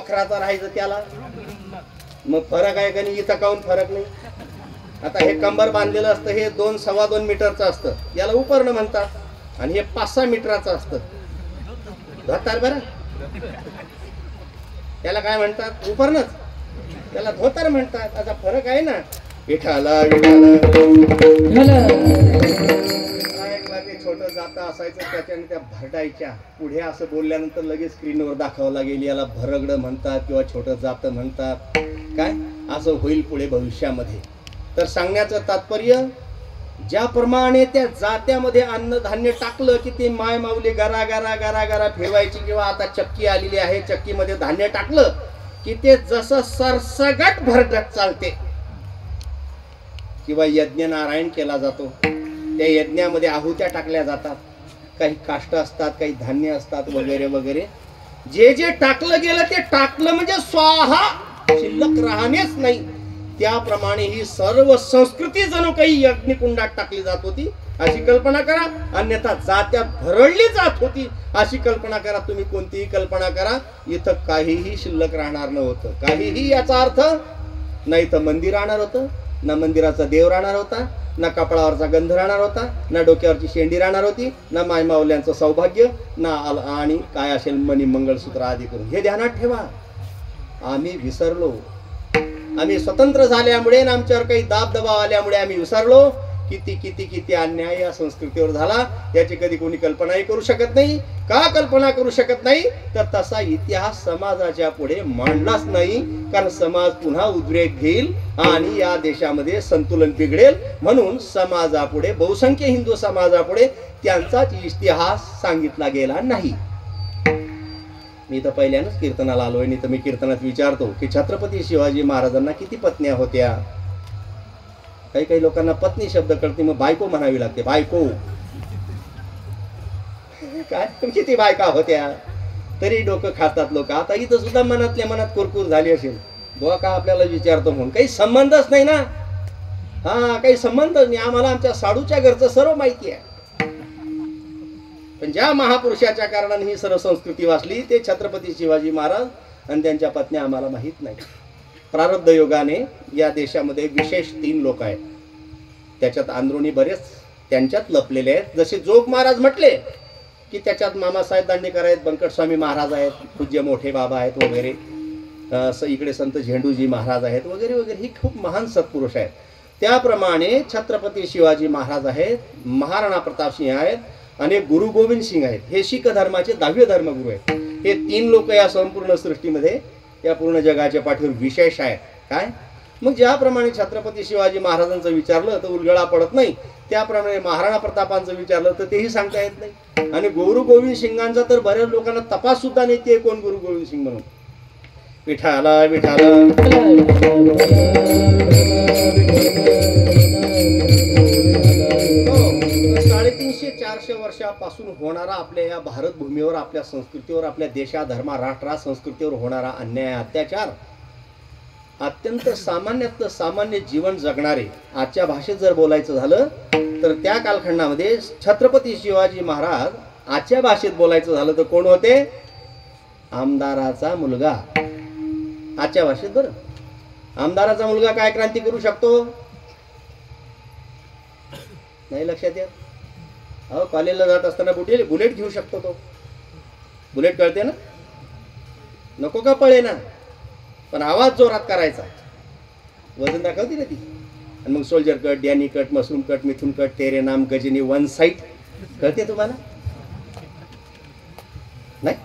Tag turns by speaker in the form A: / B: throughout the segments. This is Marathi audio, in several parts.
A: वखराचा राहायचं त्याला मग फरक आहे का नाही? इथं काहून फरक नाही? आता हे कंबर बांधलेलं असतं हे 2-2.25 मीटरचं असतं, याला उपरणं म्हणतात, आणि हे 5-6 मीटरचं असतं धोतर. बरं त्याला काय म्हणतात? उपरणच, त्याला धोतर म्हणतात. असा फरक आहे ना. विठाला ते छोटं जातं असायचं, त्याच्याने त्या भरडायच्या पुढे असं बोलल्यानंतर लगेच स्क्रीनवर दाखवला गेली, याला भरगड म्हणतात किंवा छोटं जातं म्हणतात. काय असं होईल पुढे भविष्यामध्ये. तर सांगण्याचं तात्पर्य, ज्याप्रमाणे त्या जात्यामध्ये अन्नधान्य टाकलं की ते माय माऊली गरा गरा गरा गरा फिरवायची, किंवा आता चक्की आलेली आहे, चक्कीमध्ये धान्य टाकलं की ते जसं सरसगट भरगट चालते. किंवा यज्ञ नारायण केला जातो, त्या यज्ञामध्ये आहुत्या टाकल्या जातात, काही काष्ट असतात, काही धान्य असतात, वगैरे वगैरे. जे जे टाकलं गेलं ते टाकलं म्हणजे स्वाहा, शिल्लक राहणेच नाही. त्याप्रमाणे ही सर्व संस्कृती जणू काही यज्ञकुंडात टाकली जात होती अशी कल्पना करा. अन्यथा जात्यात भरडली जात होती अशी कल्पना करा. तुम्ही कोणतीही कल्पना करा, इथं काहीही शिल्लक राहणार नव्हतं. काहीही याचा अर्थ नाही तर मंदिर राहणार होतं, ना मंदिराचा देव राहणार होता, ना कपाळावरचा गंध राहणार होता, ना डोक्यावरची शेंडी राहणार होती, ना मायमावल्यांचं सौभाग्य, ना आणि काय असेल मणी मंगळसूत्र आदी करून. हे ध्यानात ठेवा. आम्ही विसरलो. आम्ही स्वतंत्र झाल्यामुळे आणि आमच्यावर काही दाबदबाव आल्यामुळे आम्ही विसरलो. किती किती किती अन्याय या संस्कृतीवर झाला याची कधी कोणी कल्पनाही करू शकत नाही. का कल्पना करू शकत नाही? तर तसा इतिहास समाजाच्या पुढे मांडलाच नाही. कारण समाज पुन्हा उद्रेक घेईल आणि या देशामध्ये संतुलन बिघडेल. म्हणून समाजापुढे, बहुसंख्य हिंदू समाजापुढे त्यांचाच इतिहास सांगितला गेला नाही. मी तर पहिल्यानंच कीर्तनाला आलोय. नाही तर मी कीर्तनात विचारतो की छत्रपती शिवाजी महाराजांना किती पत्न्या होत्या? काही काही लोकांना पत्नी शब्द कळते, मग बायको म्हणावी लागते. बायको काय, किती बायका होत्या? तरी डोकं खातात लोक. आता इथं सुद्धा मनातल्या मनात कुरकुर झाली असेल, बुवा का आपल्याला विचारतो म्हणून. काही संबंधच नाही ना. हा, काही संबंध नाही. आम्हाला आमच्या साडूच्या घरचं सर्व माहिती आहे. पण ज्या महापुरुषाच्या कारणाने ही सर्व संस्कृती वाचली ते छत्रपती शिवाजी महाराज आणि त्यांच्या पत्नी आम्हाला माहीत नाही. प्रारब्ध योगाने या देशामध्ये विशेष 3 लोक आहेत. त्याच्यात अंदरुणी बरेच त्यांच्यात लपलेले आहेत. जसे जोग महाराज म्हटले की त्याच्यात मामासाहेब दांडेकर आहेत, बंकटस्वामी महाराज आहेत, पूज्य मोठे बाबा आहेत वगैरे, इकडे संत झेंडूजी महाराज आहेत वगैरे वगैरे. ही खूप महान सत्पुरुष आहेत. त्याप्रमाणे छत्रपती शिवाजी महाराज आहेत, महाराणा प्रताप सिंह आहेत आणि गुरु गोविंद सिंग आहेत. हे शीख धर्माचे 10वे धर्मगुरू आहेत. हे 3 लोक या संपूर्ण सृष्टीमध्ये, या पूर्ण जगाच्या पाठीवर विशेष आहेत. काय मग ज्याप्रमाणे छत्रपती शिवाजी महाराजांचं विचारलं तर उलगडा पडत नाही, त्याप्रमाणे महाराणा प्रतापांचं विचारलं तर तेही सांगता येत नाही. आणि गुरु गोविंद सिंगांचा तर बऱ्याच लोकांना तपास सुद्धा नाही ते कोण गुरु गोविंद सिंग म्हणून. विठाला विठाला 350-400 वर्षापासून होणारा आपल्या या भारत भूमीवर, आपल्या संस्कृतीवर, आपल्या देशा धर्मा राष्ट्रा संस्कृतीवर होणारा अन्याय, अत्याचार, अत्यंत सामान्यातलं सामान्य जीवन जगणारे, आजच्या भाषेत जर बोलायचं झालं तर त्या कालखंडामध्ये छत्रपती शिवाजी महाराज, आजच्या भाषेत बोलायचं झालं तर कोण होते? आमदाराचा मुलगा. आजच्या भाषेत बरं, आमदाराचा मुलगा काय क्रांती करू शकतो? नाही लक्षात येत? अहो, कॉलेजला जात असताना बुलेट घेऊ शकतो तो. बुलेट कळते ना? नको का पळे ना, पण आवाज जोरात करायचा. वजन दाखवते ना ती. आणि मग soldier cut, Danny cut, mushroom cut, Mithun cut, Tere Naam, Ghajini, one side. कळते तुम्हाला? नाही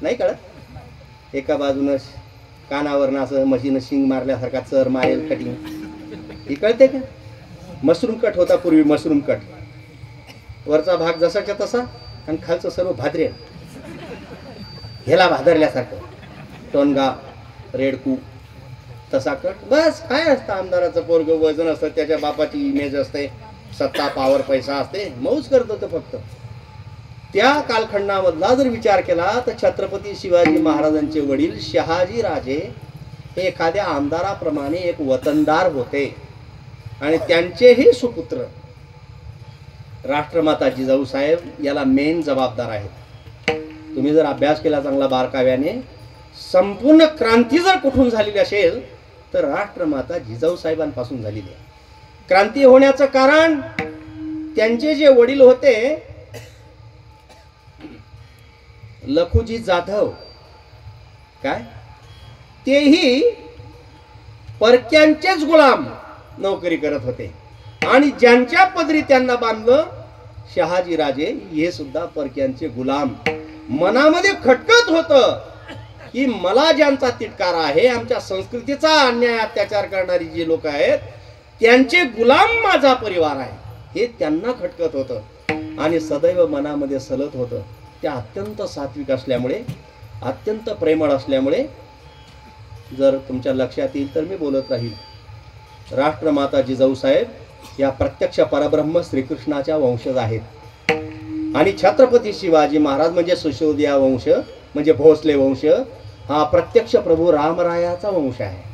A: नाही कळत? एका बाजूनं कानावरनं असं मशीन शिंग मारल्यासारखा चर मारेल कटिंग, ही कळते का? मशरूम कट होता पूर्वी. मशरूम कट, वरचा भाग जसाच्या तसा आणि खालचं सर्व भादरे, ह्याला भादरल्यासारखं, टोनगा, रेडकू, तसा कट. बस काय असतं? आमदाराचं पोरग, वजन असतं, त्याच्या बापाची इमेज असते, सत्ता, पावर, पैसा असते, मौज करतो तो फक्त. त्या कालखंडामधला जर विचार केला तर छत्रपती शिवाजी महाराजांचे वडील शहाजी राजे हे एखाद्या आमदाराप्रमाणे एक वतनदार होते आणि त्यांचेही सुपुत्र राष्ट्रमाता जिजाऊ साहेब याला मेन जबाबदार आहेत. तुम्ही जर अभ्यास केला चांगला बारकाव्याने, संपूर्ण क्रांती जर कुठून झालेली असेल तर राष्ट्रमाता जिजाऊ साहेबांपासून झालेली आहे. क्रांती होण्याचं कारण त्यांचे जे वडील होते लखुजी जाधव, काय तेही परक्यांचेच गुलाम नोकरी करत होते आणि ज्यांच्या पदरी त्यांना बांधलं शहाजी राजे हे सुद्धा परक्यांचे गुलाम. मनामध्ये खटकत होतं की मला ज्यांचा तिटकार आहे, आमच्या संस्कृतीचा अन्याय अत्याचार करणारी जी लोक आहेत त्यांचे गुलाम माझा परिवार आहे, हे त्यांना खटकत होतं आणि सदैव मनामध्ये सलत होतं. त्या अत्यंत सात्विक असल्यामुळे, अत्यंत प्रेमळ असल्यामुळे, जर तुमच्या लक्षात येईल तर मी बोलत राहील, राष्ट्रमाता जिजाऊ साहेब या प्रत्यक्ष परब्रह्म श्रीकृष्णाच्या वंशज आहेत आणि छत्रपती शिवाजी महाराज म्हणजे सुशोध्या वंश म्हणजे भोसले वंश हा प्रत्यक्ष प्रभू रामरायाचा वंश आहे.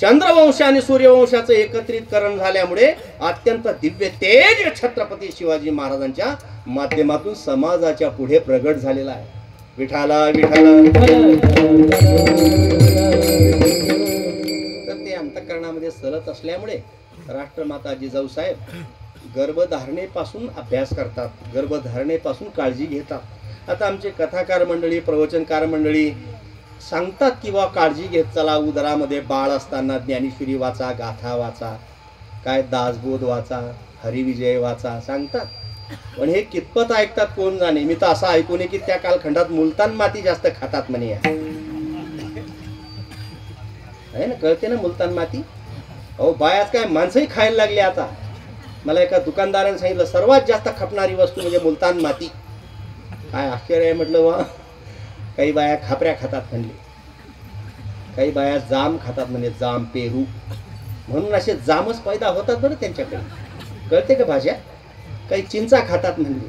A: चंद्रवंश आणि सूर्यवंशाचं एकत्रितकरण झाल्यामुळे अत्यंत दिव्य तेज छत्रपती शिवाजी महाराजांच्या माध्यमातून समाजाच्या पुढे प्रगट झालेला आहे. विठाला विठाला. तर ते अंतःकरणामध्ये सलत असल्यामुळे राष्ट्रमाता जिजाऊ साहेब गर्भधारणेपासून अभ्यास करतात, गर्भधारणेपासून काळजी घेतात. आता आमचे कथाकार मंडळी, प्रवचनकार मंडळी सांगतात किंवा काळजी घेत चला, उदरामध्ये बाळ असताना ज्ञानेश्वरी वाचा, गाथा वाचा, काय दासबोध वाचा, हरिविजय वाचा सांगतात. पण हे कितपत ऐकतात कोण जाणे. मी तर असं ऐकून की त्या कालखंडात मुलतान माती जास्त खातात म्हणे आहे ना, कळते ना मुलतान माती. अहो बायाच काय माणसंही खायला लागले आता. मला एका दुकानदाराने सांगितलं सर्वात जास्त खपणारी वस्तू म्हणजे मुलतान माती. काय आश्चर्य आहे म्हटलं. वा काही बाया खापऱ्या खातात म्हणले, काही बाया जाम खातात म्हणजे जाम, पेरू, म्हणून असे जामच पैदा होतात बरं त्यांच्याकडे. कळते का भाषा. काही चिंचा खातात म्हणले.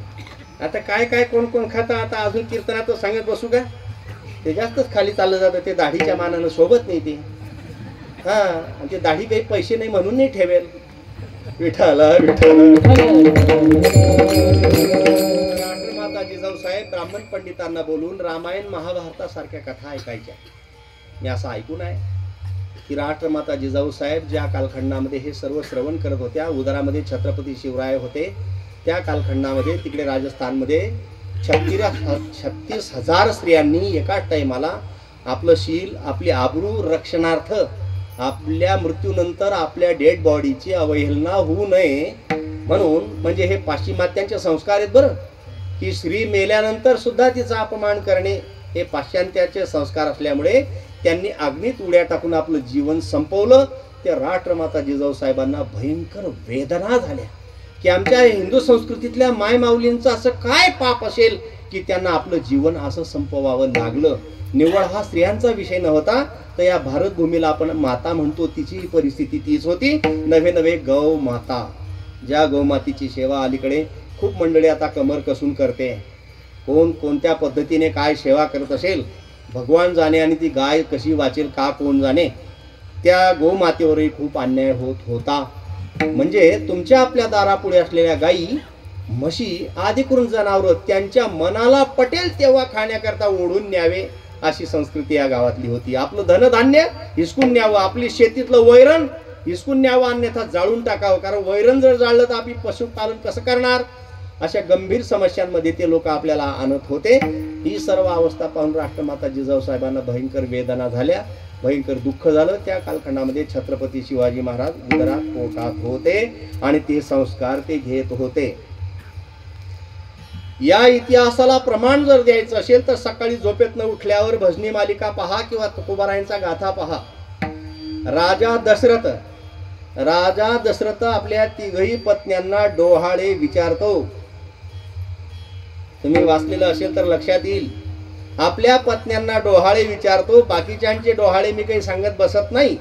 A: आता काय काय कोण कोण खाता. आता अजून कीर्तनात सांगत बसू का, ते जास्तच खाली चाललं जातं. ते दाढीच्या मानानं सोबत नाही ते. हा, आणि ते दाढी काही पैसे नाही म्हणून नाही ठेवेल. विठाला विठाला. राष्ट्रमाता जिजाऊ साहेब ब्राह्मण पंडितांना बोलून रामायण महाभारतासारख्या कथा ऐकायच्या. मी असं ऐकून आहे की राष्ट्रमाता जिजाऊ साहेब ज्या कालखंडामध्ये हे सर्व श्रवण करत होत्या, उदरामध्ये छत्रपती शिवराय होते, त्या कालखंडामध्ये तिकडे राजस्थानमध्ये 36,000 स्त्रियांनी एकाच टाइमाला आपलं शील, आपली आबरू रक्षणार्थ आपल्या मृत्यूनंतर आपल्या डेड बॉडीची अवहेलना होऊ नये म्हणून, म्हणजे हे पाश्चिमात्यांचे संस्कार आहेत बरं, की स्त्री मेल्यानंतर सुद्धा तिचा अपमान करणे हे पाश्चात्याचे संस्कार असल्यामुळे त्यांनी अग्नीत उड्या टाकून आपलं जीवन संपवलं. ते राष्ट्रमाता जिजाऊ साहेबांना भयंकर वेदना झाल्या की आमच्या हिंदू संस्कृतीतल्या मायमाऊलींचं असं काय पाप असेल की त्यांना आपलं जीवन असं संपवावं लागलं. निव्वळ हा स्त्रियांचा विषय नव्हता, तर या भारतभूमीला आपण माता म्हणतो तिची परिस्थिती तीच होती. नवे नवे गौ माता, ज्या गौमातीची सेवा अलीकडे खूप मंडळी आता कमर कसून करते. कोण कोणत्या पद्धतीने काय सेवा करत असेल भगवान जाणे, आणि ती गाय कशी वाचेल का कोण जाणे. त्या गोमातेवरही खूप अन्याय होत होता. म्हणजे तुमच्या आपल्या दारापुढे असलेल्या गायी, म्हशी आदी करून जनावरं त्यांच्या मनाला पटेल तेव्हा खाण्याकरता ओढून न्यावे अशी संस्कृती या गावातली होती. आपलं धनधान्य हिसकून न्यावं, आपली शेतीतलं वैरण हिसकून न्यावं, अन्यथा जाळून टाकावं. कारण वैरण जर जाळलं तर आपली पशुपालन कसं करणार. अशा गंभीर समस्यांमध्ये ते लोक आपल्याला आणत होते. ही सर्व अवस्था पाहून राष्ट्रमाता जिजाऊ साहेबांना भयंकर वेदना झाल्या, भयंकर दुःख झालं. त्या कालखंडामध्ये छत्रपती शिवाजी महाराज उदरात पोटात होते आणि ते संस्कार ते घेत होते. या इतिहासाला प्रमाण जर द्यायचं असेल तर सकाळी झोपेतनं उठल्यावर भजनी मालिका पहा किंवा तुकोबारायांचा गाथा पहा. राजा दशरथ आपल्या तिघही पत्न्यांना डोहाळे विचारतो. तुम्ही वाचलेलं असेल तर लक्षात येईल. आपल्या पत्न्यांना डोहाळे विचारतो. बाकीच्यांचे डोहाळे मी काही सांगत बसत नाही,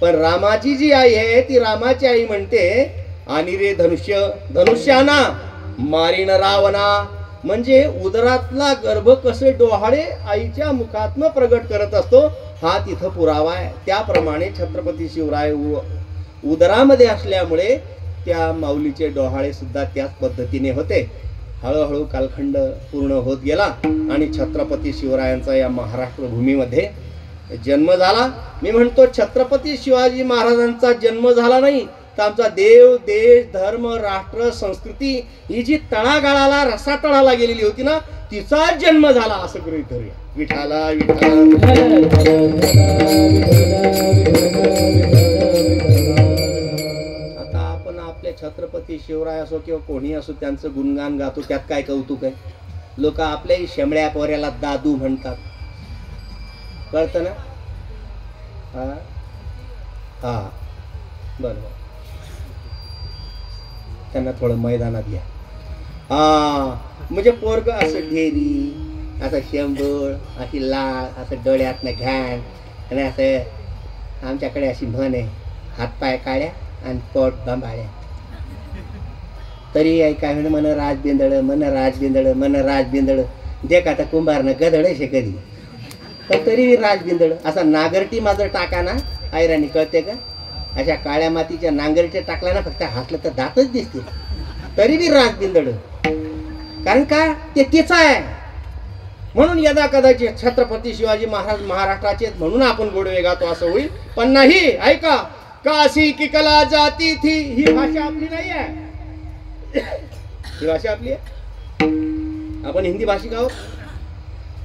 A: पण रामाची जी आई आहे ती रामाची आई म्हणते आणि रे धनुष्याना मारीन रावणा. म्हणजे उदरातला गर्भ कसे डोहाळे आईच्या मुखातनं प्रगट करत असतो हा तिथं पुरावा आहे. त्याप्रमाणे छत्रपती शिवराय उदरामध्ये असल्यामुळे त्या माऊलीचे डोहाळे सुद्धा त्याच पद्धतीने होते. हळूहळू कालखंड पूर्ण होत गेला आणि छत्रपती शिवरायांचा या महाराष्ट्र भूमीमध्ये जन्म झाला. मी म्हणतो छत्रपती शिवाजी महाराजांचा जन्म झाला नाही तर आमचा देव, देश, धर्म, राष्ट्र, संस्कृती ही जी तळागाळाला रसातळाला गेलेली होती ना, तिचा जन्म झाला असं गृहीत धरूया. विठाला आता आपण आपले छत्रपती शिवराय असो किंवा कोणी असो त्यांचं गुणगान गातो, त्यात काय कौतुक आहे? लोक आपल्याही शेमड्या पोऱ्याला दादू म्हणतात, कळतं ना? हा हा बरोबर. त्यांना थोडं मैदानात घ्या. हा म्हणजे पोरग असं ढेरी, असं शेंबूळ, अशी लाळ, असं डोळ्यातनं घाण, आणि असं आमच्याकडे अशी म्हण आहे, हातपाय काळ्या आणि पोट बांबाळ्या. तरी काय म्हणे, मन राज बिंदळ, मन राज बिंदळ, मन राज बिंदळ. देख आता कुंभारनं गदळ शे कधी, पण तरी राज बिंदळ. असा नागरटी माझं टाका ना ऐराणी, कळते का? अशा काळ्या मातीच्या नांगरटे टाकला ना, फक्त हातलं तर दातच दिसतील, तरी बी राज बिंदळ. कारण का ते तिचं आहे. म्हणून यदा कदाचित छत्रपती शिवाजी महाराज महाराष्ट्राचे म्हणून आपण गोडवे गातो असं होईल, पण नाही. ऐका, काशी की कला जाती थी, ही भाषा आपली नाही आहे. ही भाषा आपली आहे, आपण हिंदी भाषिक आहोत.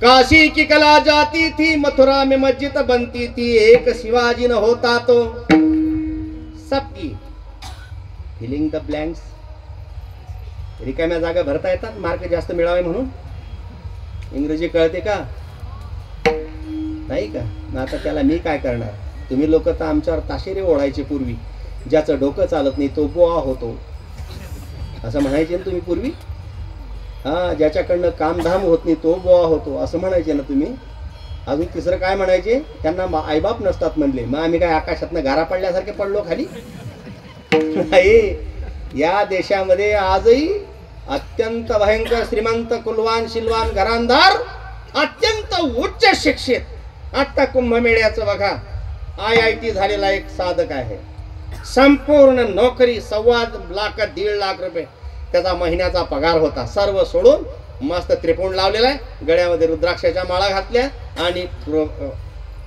A: काशी की कला जाती थी, मथुरा में मस्जिद बनती थी, एक शिवाजी न होता तो सबकी. Filling the blanks. रिकाम्या जागा भरता येतात मार्क जास्त मिळावे म्हणून. इंग्रजी कळते का? नाही का? आता त्याला मी काय करणार? तुम्ही लोक तर आमच्यावर ताशेरे ओढायचे पूर्वी, ज्याचं डोकं चालत नाही तो बोआ होतो असं म्हणायचे ना तुम्ही पूर्वी. हा, ज्याच्याकडनं कामधाम होत नाही तो बोआ होतो असं म्हणायचे ना तुम्ही. अजून तिसरं काय म्हणायचे? त्यांना आईबाप नसतात म्हणले. मग आम्ही काय आकाशातनं गारा पडल्यासारखे पडलो खाली? नाही. या देशामध्ये आजही अत्यंत भयंकर श्रीमंत, कुलवान, शिलवान, घरांदार, अत्यंत उच्च शिक्षित. आता कुंभमेळ्याचं बघा, IIT झालेला एक साधक आहे, संपूर्ण नोकरी, 1.25 लाख 1.5 लाख रुपये त्याचा महिन्याचा पगार होता. सर्व सोडून मस्त त्रिपुंड लावलेला आहे, गळ्यामध्ये रुद्राक्षाच्या माळा घातल्या आणि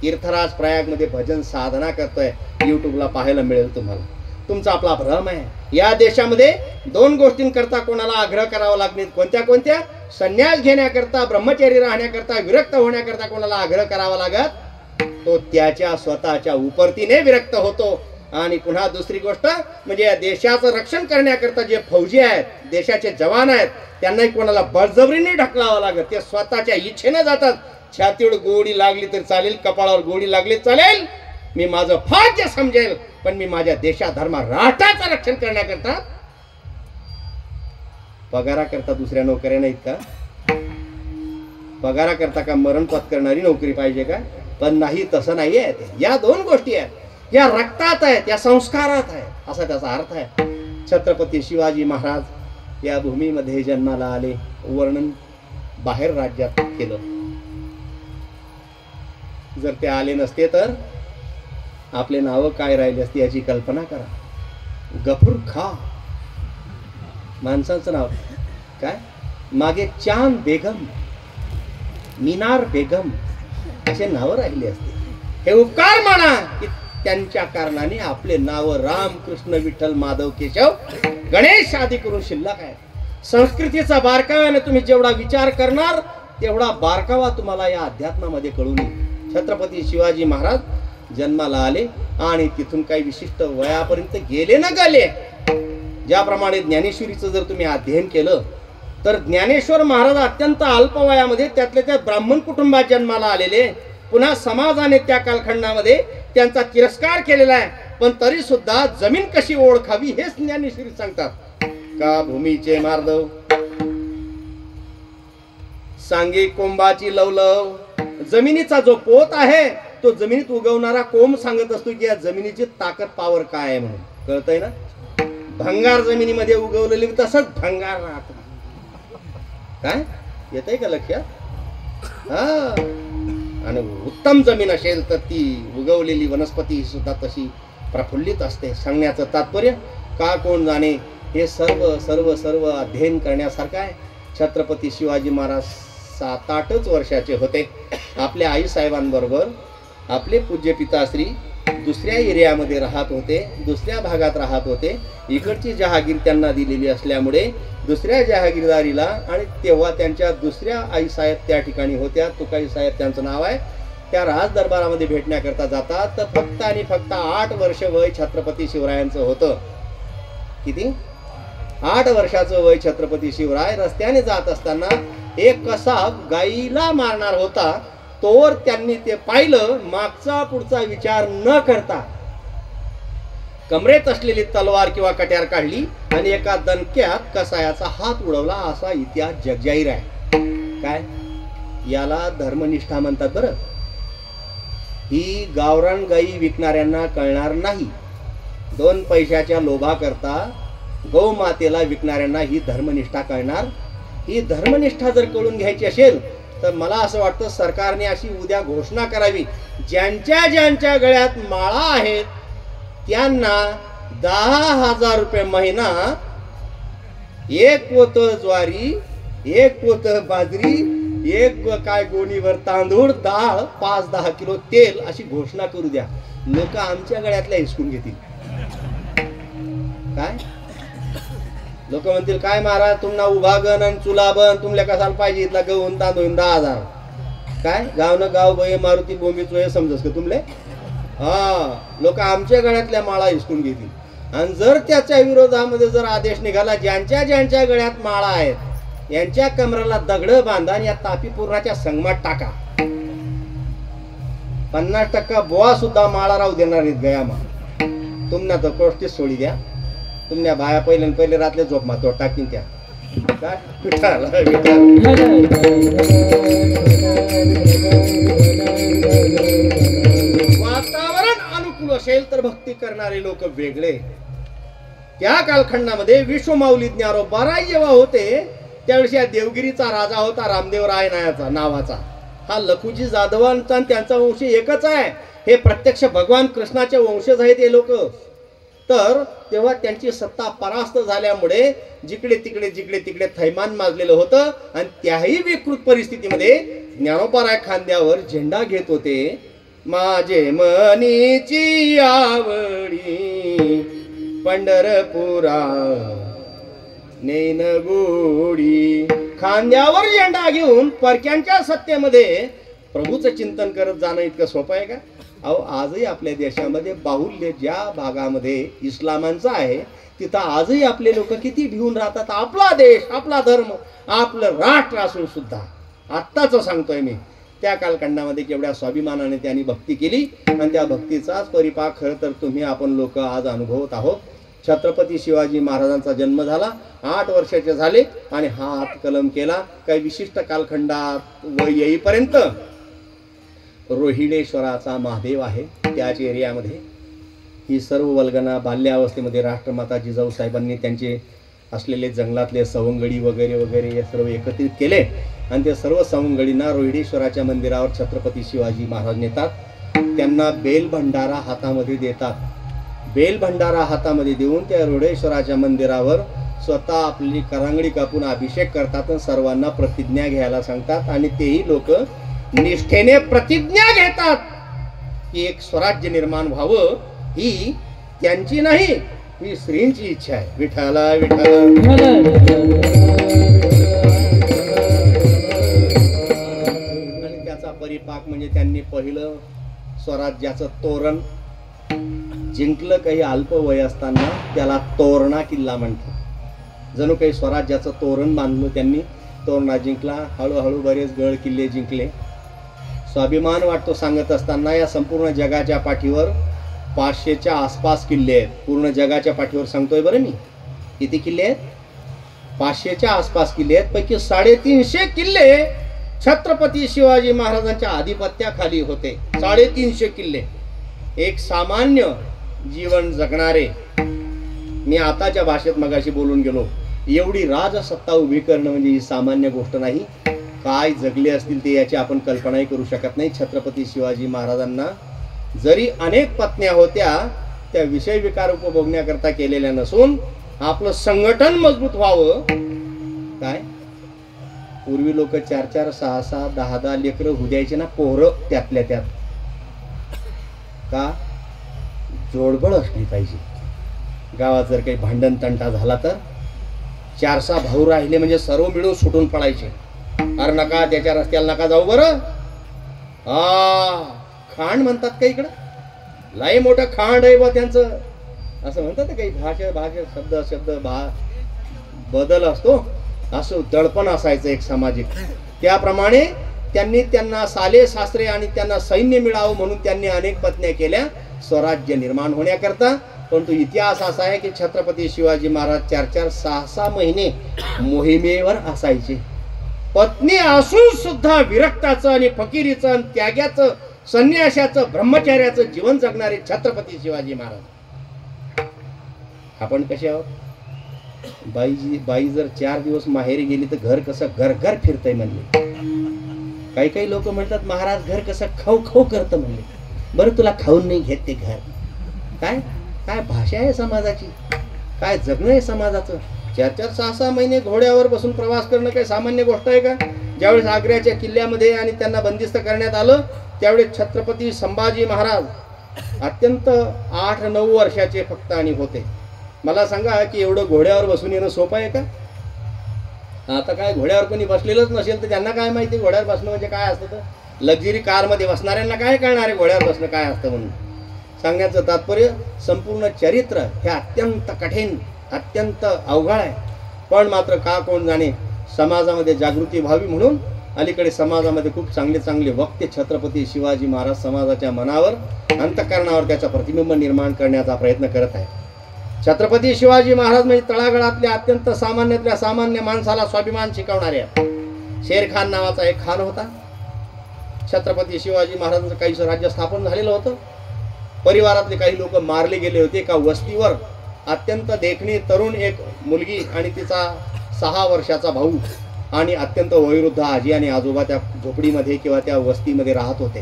A: तीर्थराज प्रयागमध्ये भजन साधना करतोय. युट्यूबला पाहायला मिळेल तुम्हाला. तुमचा आपला भ्रम आहे. या देशामध्ये 2 गोष्टींकरता कोणाला आग्रह करावा लागणार. कोणत्या कोणत्या? संन्यास घेण्याकरता, ब्रह्मचारी राहण्याकरता, विरक्त होण्याकरता कोणाला आग्रह करावा लागत, तो त्याच्या स्वतःच्या उपरतीने विरक्त होतो. आणि पुन्हा दुसरी गोष्ट म्हणजे या देशाचं रक्षण करण्याकरता जे फौजी आहेत, देशाचे जवान आहेत, त्यांनाही कोणाला बळजबरीने ढकलावं लागत. ते स्वतःच्या इच्छेने जातात. छातीवर गोळी लागली तर चालेल, कपाळावर गोळी लागली चालेल, मी माझं भाग्य समजेल, पण मी माझ्या देशा धर्मा राष्ट्राचं रक्षण करण्याकरता. पगाराकरता दुसऱ्या नोकऱ्या नाहीत का? पगाराकरता का मरण पत्करणारी नोकरी पाहिजे का? पण नाही, तसं नाही आहे. या 2 गोष्टी आहेत, या रक्तात आहेत, या संस्कारात आहेत, असा त्याचा अर्थ आहे. छत्रपती शिवाजी महाराज या भूमीमध्ये जन्माला आले. वर्णन बाहेर राज्यात केलं. जर ते आले नसते तर आपले नाव काय राहिले असते याची कल्पना करा. गफूर खा माणसाचं नाव काय, मागे चांद बेगम, मीनार बेगम असे नाव राहिले असते. हे उपकार माना की त्यांच्या कारणाने आपले नाव राम, कृष्ण, विठ्ठल, माधव, केशव, गणेश आदी करून शिल्लक आहे. संस्कृतीचा बारकाव्याने तुम्ही जेवढा विचार करणार तेवढा बारकावा तुम्हाला या अध्यात्मामध्ये कळून येईल. छत्रपती शिवाजी महाराज जन्माला आले आणि तिथून काही विशिष्ट वयापर्यंत गेले ना गेले. ज्याप्रमाणे ज्ञानेश्वरीचं जर तुम्ही अध्ययन केलं तर ज्ञानेश्वर महाराज अत्यंत अल्प वयामध्ये त्यातल्या त्या ब्राह्मण कुटुंबात जन्माला आलेले. पुन्हा समाजाने त्या कालखंडामध्ये त्यांचा तिरस्कार केलेला आहे, पण तरी सुद्धा जमीन कशी ओळखावी हेच ज्ञानेश्वरी सांगतात. का भूमीचे मार्दव सांगे कोंबाची लवलव. जमिनीचा जो पोत आहे तो जमिनीत उगवणारा कोंब सांगत असतो की या जमिनीची ताकद पावर काय आहे म्हणून. कळतंय ना? भंगार जमिनीमध्ये उगवलेली तसंच भंगार राहत. काय येतंय का लक्षात? हा, आणि उत्तम जमीन असेल तर ती उगवलेली वनस्पती सुद्धा तशी प्रफुल्लित असते. सांगण्याचं तात्पर्य का कोण जाणे, हे सर्व सर्व सर्व अध्ययन करण्यासारखं आहे. छत्रपती शिवाजी महाराज 7-8च वर्षाचे होते. आपल्या आई साहेबांबरोबर आपले पूज्य पिताश्री दुसऱ्या एरियामध्ये राहत होते, दुसऱ्या भागात राहत होते. इकडची जहागीर त्यांना दिलेली असल्यामुळे दुसऱ्या जहागीरदारीला, आणि तेव्हा त्यांच्या दुसऱ्या आई साहेब त्या ठिकाणी होत्या, तुकाई साहेब त्यांचं नाव आहे, त्या राज दरबारामध्ये भेटण्याकरता जातात. तर फक्त आणि फक्त 8 वर्ष वय छत्रपती शिवरायांचं होतं. किती? 8 वर्षाचं वय छत्रपती शिवराय. रस्त्याने जात असताना एक कसाब गाईला मारणार होता, तोवर त्यांनी ते पाहिलं. मागचा पुढचा विचार न करता कमरेत असलेली तलवार किंवा कट्यार काढली आणि एका दणक्यात कसायाचा हात उडवला. असा इतिहास जगजाहीर आहे. काय याला धर्मनिष्ठा म्हणतात बरं. ही गावरान गाई विकणाऱ्यांना कळणार नाही. 2 पैशाच्या लोभाकरता गौमातेला विकणाऱ्यांना ही धर्मनिष्ठा कळणार. ही धर्मनिष्ठा जर कळून घ्यायची असेल तर मला असं वाटतं सरकारने अशी उद्या घोषणा करावी, ज्यांच्या ज्यांच्या गळ्यात माळा आहेत त्यांना 10,000 रुपये महिना, 1 पोत ज्वारी, 1 पोत बाजरी, 1 काय गोणीवर तांदूळ, डाळ, 5-10 किलो तेल अशी घोषणा करू द्या. लोक आमच्या गळ्यातल्या हिसकून घेतील. काय लोक म्हणतील, काय महाराज तुम्हाला उभा गण आणि चुला बन, तुमल्या कसाला पाहिजे इथला गहून तांदूळ 10,000. काय गावनं गाव बये मारुती बोंबी चोय समजस का तुमले? लोक आमच्या गळ्यातल्या माळा हिसकून घेतील. आणि जर त्याच्या विरोधामध्ये जर आदेश निघाला, ज्यांच्या ज्यांच्या गळ्यात माळा आहेत यांच्या कमराला दगड बांधा आणि या तापी पूर्णाच्या संगमात टाका. 50% बोवा सुद्धा माळा राहू देणार नाहीत गयामा. तुमना तर कोष्टी सोडी द्या. तुमच्या बाया पहिले रातले झोप मातो टाकीन त्या. काय वातावरण अनुकूल असेल तर भक्ती करणारे लोक वेगळे. त्या कालखंडामध्ये विश्वमाऊली ज्ञानोबा जेव्हा होते त्यावेळेस या देवगिरीचा राजा होता रामदेवराय नावाचा. हा लखुजी जाधवांचा आणि त्यांचा वंश एकच आहे. हे प्रत्यक्ष भगवान कृष्णाचे वंशज आहेत हे लोक. तर तेव्हा त्यांची सत्ता परास्त झाल्यामुळे जिकडे तिकडे थैमान माजलेलं होतं. आणि त्याही विकृत परिस्थितीमध्ये ज्ञानोबाराय खांद्यावर झेंडा घेत होते. माझे मनीची आवडी पंढरपुरा नेन गोडी. खांद्यावर झेंडा घेऊन परक्यांच्या सत्तेमध्ये प्रभूचं चिंतन करत जाणं इतकं सोपं आहे का? अहो आजही आपल्या देशामध्ये बाहुल्य ज्या भागामध्ये इस्लामांचा आहे तिथं आजही आपले लोक किती भिवून राहतात. आपला देश, आपला धर्म, आपलं राष्ट्र असून सुद्धा. आत्ताच सांगतोय मी, त्या कालखंडामध्ये केवढ्या स्वाभिमानाने त्यांनी भक्ती केली आणि त्या भक्तीचाच परिपाक खरं तर तुम्ही आपण लोक आज अनुभवत आहोत. छत्रपती शिवाजी महाराजांचा जन्म झाला, 8 वर्षाचे झाले आणि हा हात कलम केला. काही विशिष्ट कालखंडात वय येईपर्यंत रोहिडेश्वराचा महादेव आहे त्याच एरियामध्ये. ही सर्व वल्गना बाल्यावस्थेमध्ये राष्ट्रमाता जिजाऊ साहेबांनी त्यांचे असलेले जंगलातले सवंगडी वगैरे वगैरे हे सर्व एकत्रित केले आणि ते सर्व सवंगडींना रोहिडेश्वराच्या मंदिरावर छत्रपती शिवाजी महाराज नेतात. त्यांना बेल भंडारा हातामध्ये देतात. बेल भंडारा हातामध्ये देऊन त्या रोहिडेश्वराच्या मंदिरावर स्वतः आपली करांगडी कापून अभिषेक करतात आणि सर्वांना प्रतिज्ञा घ्यायला सांगतात. आणि तेही लोक निष्ठेने प्रतिज्ञा घेतात की एक स्वराज्य निर्माण व्हावं. ही त्यांची नाही, ही श्रींची इच्छा आहे. विठाला विठाला. आणि त्याचा परिपाक म्हणजे त्यांनी पहिलं स्वराज्याचं तोरण जिंकलं. काही अल्प वय असताना त्याला तोरणा किल्ला म्हणतात. जणू काही स्वराज्याचं तोरण बांधलं त्यांनी. तोरणा जिंकला. हळूहळू बरेच गड किल्ले जिंकले. स्वाभिमान वाटतो सांगत असताना. या संपूर्ण जगाच्या पाठीवर 500च्या आसपास किल्ले आहेत. पूर्ण जगाच्या पाठीवर सांगतोय बरं मी. किती किल्ले आहेत? 500च्या आसपास किल्ले आहेत. पैकी 350 किल्ले छत्रपती शिवाजी महाराजांच्या आधिपत्याखाली होते. 350 किल्ले. एक सामान्य जीवन जगणारे, मी आताच्या भाषेत मगाशी बोलून गेलो, एवढी राजसत्ता उभी करणं म्हणजे ही सामान्य गोष्ट नाही. काय जगले असतील ते याची आपण कल्पनाही करू शकत नाही. छत्रपती शिवाजी महाराजांना जरी अनेक पत्न्या होत्या, त्या विषय विकार उपभोगण्याकरता केलेल्या नसून आपलं संघटन मजबूत व्हावं, काय पूर्वी लोक 4-4, 6-6, 10-10 लेकरं होऊ द्यायचे ना, पोरं त्यातल्या त्यात. का? जोडबळ असली पाहिजे. गावात जर काही भांडण तंटा झाला तर 4-6 भाऊ राहिले म्हणजे सर्व मिळून सुटून पडायचे. अरे नका त्याच्या रस्त्याला नका जाऊ बरं. खांड म्हणतात का इकडं, लय मोठं खांड आहे बा त्यांचं, असं म्हणतात काही. भाषा शब्द बदल असतो, असं दडपण असायचं एक सामाजिक. त्याप्रमाणे त्यांना साले सासरे आणि त्यांना सैन्य मिळावं म्हणून त्यांनी अनेक पत्न्या केल्या स्वराज्य निर्माण होण्याकरता. परंतु इतिहास असा आहे की छत्रपती शिवाजी महाराज 4-4, 6-6 महिने मोहिमेवर असायचे. पत्नी असून सुद्धा विरक्ताचं आणि फकिरीचं आणि त्यागाचं, संन्यासाचं, ब्रह्मचार्याचं जीवन जगणारे छत्रपती शिवाजी महाराज. आपण कसे आहोत? बाई जर 4 दिवस माहेरी गेली तर घर कसं घर फिरतंय म्हणले. काही लोक म्हणतात महाराज घर कसं खाऊ करतं म्हणले. बरं तुला खाऊन नाही घेत ते घर. काय भाषा आहे समाजाची, काय जगणं आहे समाजाचं. 4-4, 6-6 महिने घोड्यावर बसून प्रवास करणं काही सामान्य गोष्ट आहे का? ज्यावेळेस आग्र्याच्या किल्ल्यामध्ये आणि त्यांना बंदिस्त करण्यात आलं त्यावेळेस छत्रपती संभाजी महाराज अत्यंत 8-9 वर्षाचे फक्त आणि होते. मला सांगा की एवढं घोड्यावर बसून येणं सोपं आहे का? आता काय घोड्यावर कोणी बसलेलंच नसेल तर त्यांना काय माहिती घोड्यावर बसणं म्हणजे काय असतं. तर लक्झरी कारमध्ये बसणाऱ्यांना काय कळणार आहे घोड्यावर बसणं काय असतं म्हणून. सांगण्याचं तात्पर्य संपूर्ण चरित्र हे अत्यंत कठीण, अत्यंत अवघड आहे. पण मात्र का कोण जाणे, समाजामध्ये जागृती व्हावी म्हणून अलीकडे समाजामध्ये खूप चांगले वक्ते छत्रपती शिवाजी महाराज समाजाच्या मनावर, अंतःकरणावर त्याचा प्रतिबिंब निर्माण करण्याचा प्रयत्न करत आहे. छत्रपती शिवाजी महाराज म्हणजे तळागाळातल्या अत्यंत सामान्यातल्या सामान्य माणसाला स्वाभिमान शिकवणाऱ्या. शेरखान नावाचा एक खान होता. छत्रपती शिवाजी महाराजांचं काहीच राज्य स्थापन झालेलं होतं. परिवारातले काही लोक मारले गेले होते. एका वस्तीवर अत्यंत देखणी तरुण एक मुलगी आणि तिचा 6 वर्षाचा भाऊ आणि अत्यंत वयोवृद्ध आजी आणि आजोबा त्या झोपडीमध्ये किंवा त्या वस्तीमध्ये राहत होते.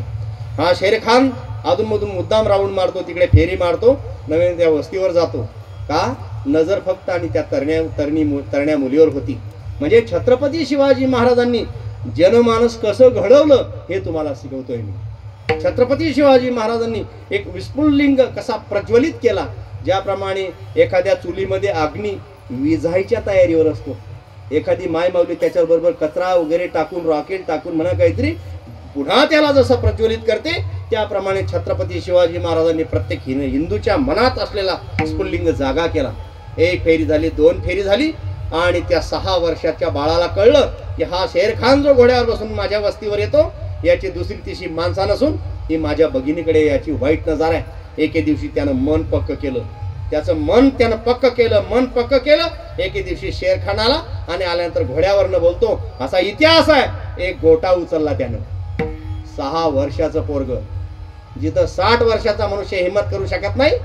A: हा शेरखान अधूनमधून मुद्दाम राऊंड मारतो, तिकडे फेरी मारतो, नवीन त्या वस्तीवर जातो. का? नजर फक्त आणि त्या तरण्या मुलीवर होती. म्हणजे छत्रपती शिवाजी महाराजांनी जनमानस कसं घडवलं हे तुम्हाला शिकवतोय मी. छत्रपती शिवाजी महाराजांनी एक विस्फुल्लिंग कसा प्रज्वलित केला. ज्याप्रमाणे एखाद्या चुलीमध्ये अग्नी विझायच्या तयारीवर असतो, एखादी माय माऊली त्याच्याबरोबर कचरा वगैरे टाकून, रॉकेट टाकून म्हणा काहीतरी, पुन्हा त्याला जसं प्रज्वलित करते त्याप्रमाणे छत्रपती शिवाजी महाराजांनी प्रत्येक हिंदूच्या मनात असलेला स्फुल्लिंग जागा केला. 1 फेरी झाली, 2 फेरी झाली आणि त्या 6 वर्षाच्या बाळाला कळलं की हा शेरखान जो घोड्यावर बसून माझ्या वस्तीवर येतो याची दुसरी तिसरी माणसा नसून ही माझ्या भगिनीकडे याची वाईट नजर आहे. एके दिवशी त्यानं मन पक्क केलं, त्याचं मन त्यानं पक्क केलं. एके दिवशी शेरखान आला आणि आल्यानंतर घोड्यावरनं बोलतो असा इतिहास आहे. एक गोटा उचलला त्यानं. 6 वर्षाचं पोरग, जिथं 60 वर्षाचा मनुष्य हिम्मत करू शकत नाही,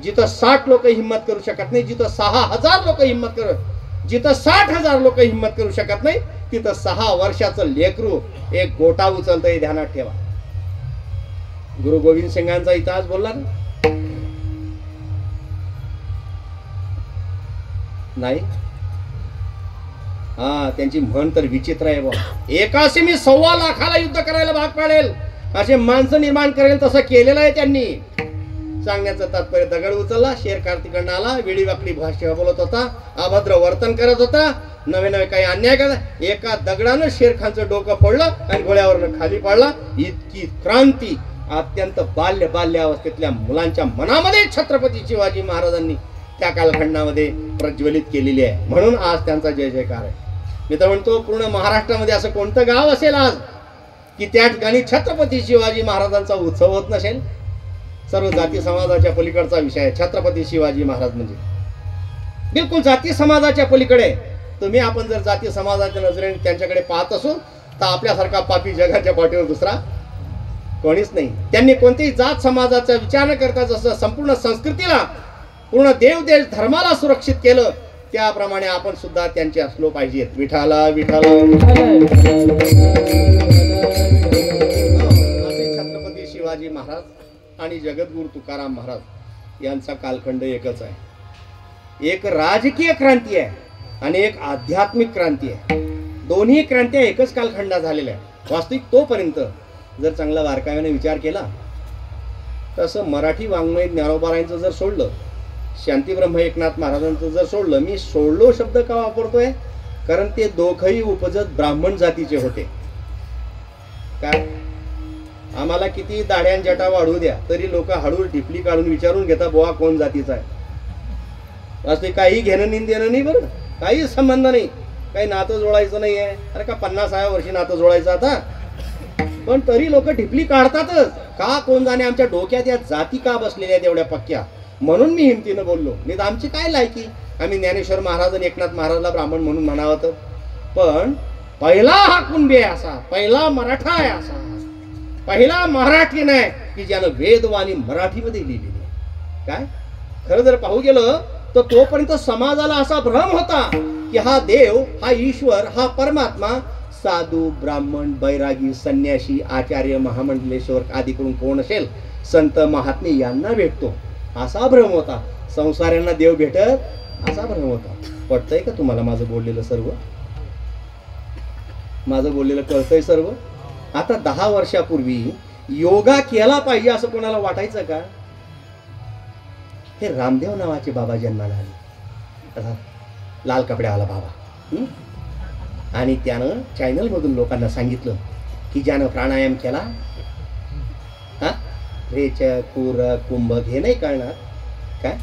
A: जिथं 60 लोक हिम्मत करू शकत नाही, जिथं 6000 लोक हिम्मत करू, जिथं 60,000 लोक हिम्मत करू शकत नाही, तिथं 6 वर्षाचं लेकरू एक गोटा उचलतं हे ध्यानात ठेवा. गुरु गोविंद सिंगांचा इतिहास बोलला नाही. त्यांची म्हण तर विचित्र आहे बा. एकाशी मी 1.25 लाखाला युद्ध करायला भाग पाडेल असे माणसं निर्माण करेल तसं केलेलं आहे त्यांनी. सांगण्याचं तात्पर्य दगड उचलला, शेर कार्तिकडनं आला, वेळी वाकडी भाषा बोलत होता, अभद्र वर्तन करत होता, नवे काही अन्याय करत. एका दगडानं शेरखानचं डोकं फोडलं आणि घोड्यावरनं खाली पडला. इतकी क्रांती अत्यंत बाल्य अवस्थेतल्या मुलांच्या मनामध्ये छत्रपती शिवाजी महाराजांनी त्या कालखंडामध्ये प्रज्वलित केलेली आहे. म्हणून आज त्यांचा जय जयकार आहे. मी तर म्हणतो पूर्ण महाराष्ट्रामध्ये असं कोणतं गाव असेल आज की त्या ठिकाणी छत्रपती शिवाजी महाराजांचा उत्सव होत नसेल. सर्व जाती समाजाच्या पलीकडचा विषय आहे छत्रपती शिवाजी महाराज. म्हणजे बिलकुल जाती समाजाच्या पलीकडे. तुम्ही आपण जर जाती समाजाच्या नजरेने त्यांच्याकडे पाहत असू तर आपल्यासारखा पापी जगाच्या पाठीवर दुसरा कोणीच नाही. त्यांनी कोणत्याही जात समाजाचा विचार न करता जसं संपूर्ण संस्कृतीला, पूर्ण देश धर्माला सुरक्षित केलं त्याप्रमाणे आपण सुद्धा त्यांचे असलो पाहिजेत. विठाला विठाला छत्रपती शिवाजी महाराज आणि जगद्गुरु तुकाराम महाराज यांचा कालखंड एकच आहे. एक राजकीय क्रांती आहे आणि एक आध्यात्मिक क्रांती आहे. दोन्ही क्रांत्या एकच कालखंडात झालेल्या आहेत. वास्तविक तोपर्यंत जर चांगला बारकाव्याने विचार केला तसं मराठी वाङ्मय ज्ञानोबारायांचं जर सोडलं, शांतीब्रह्म एकनाथ महाराजांचं जर सोडलं, मी सोडलो शब्द का वापरतोय कारण ते दोघंही उपजत ब्राह्मण जातीचे होते. काय आम्हाला किती दाढ्यान जटा वाढू द्या तरी लोक हळूच ढिपली काढून विचारून घेता बुवा कोण जातीचा आहे. वास्तविक काही घेणं नाही देणं नाही, बरं काही संबंध नाही, काही नातं जोडायचं नाही आहे. अरे का 50व्या वर्षी नातं जोडायचं आता, पण तरी लोक ढिपली काढतातच. का कोण जाणे आमच्या डोक्यात या जाती का बसलेल्या आहेत एवढ्या पक्क्या. म्हणून मी हिमतीनं बोललो, नाही तर आमची काय लायकी आम्ही ज्ञानेश्वर महाराज आणि एकनाथ महाराजला ब्राह्मण म्हणून म्हणावं तर. पण पहिला हा कुणबी आहे असा, पहिला मराठा आहे असा, पहिला मराठी नाही की ज्यानं वेदवाणी मराठीमध्ये लिहिलेली आहे. काय खरं जर पाहू गेलं तर तोपर्यंत समाजाला असा भ्रम होता की हा देव, हा ईश्वर, हा परमात्मा साधू, ब्राह्मण, बैरागी, संन्यासी, आचार्य, महामंडलेश्वर आदीकडून कोण असेल, संत महात्मे यांना भेटतो असा भ्रम होता. संसारांना देव भेटत असा भ्रम होता. पटतंय का तुम्हाला माझं बोललेलं सर्व? माझं बोललेलं कळतंय सर्व? आता 10 वर्षापूर्वी योगा केला पाहिजे असं कोणाला वाटायचं का? हे रामदेव नावाचे बाबा जन्माला आले, लाल कपड्यावाला बाबा, आणि त्यानं चॅनल मधून लोकांना सांगितलं की ज्यानं प्राणायाम केला, हा रेचक, पूरक, कुंभक हे नाही कळणार काय,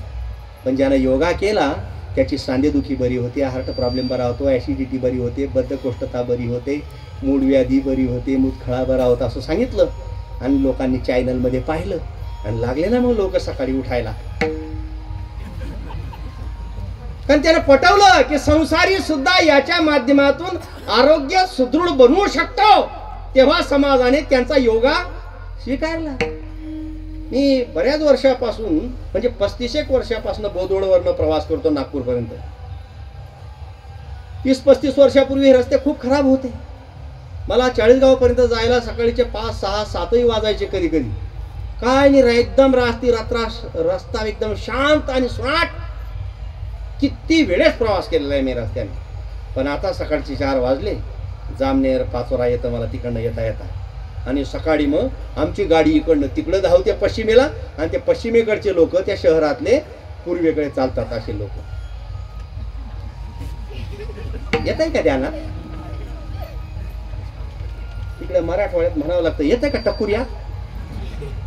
A: पण ज्यानं योगा केला त्याची सांधेदुखी बरी होते, हार्ट प्रॉब्लेम बरा होतो, ॲसिडिटी बरी होते, बद्धकोष्ठता बरी होते, मूळव्याधी बरी होते, मूतखळा बरा होता असं सांगितलं. आणि लोकांनी चॅनलमध्ये पाहिलं आणि लागले ना मग लोक सकाळी उठायला. कारण त्यानं पटवलं की संसारी सुद्धा याच्या माध्यमातून आरोग्य सुदृढ बनवू शकतो. तेव्हा समाजाने त्यांचा योगा स्वीकारला. मी बऱ्याच वर्षापासून म्हणजे 35 वर्षापासून बोदवडवरनं प्रवास करतो नागपूरपर्यंत. 30-35 वर्षापूर्वी रस्ते खूप खराब होते. मला 40 गावापर्यंत जायला सकाळीचे 5, 6, 7 वाजायचे कधी कधी. काय नाही, एकदम रस्ता एकदम शांत आणि सुनाट. किती वेळेस प्रवास केलेला आहे मी रस्त्याने. पण आता सकाळचे 4 वाजले, जामनेर पाचोरा येतं मला तिकडनं येता आणि सकाळी मग आमची गाडी इकडनं तिकडं धावते पश्चिमेला आणि ते पश्चिमेकडचे लोक त्या शहरातले पूर्वेकडे चालतात असे लोक. येत आहे का त्यांना? इकडे मराठवाड्यात म्हणावं लागतं, येत आहे का टकुर्या?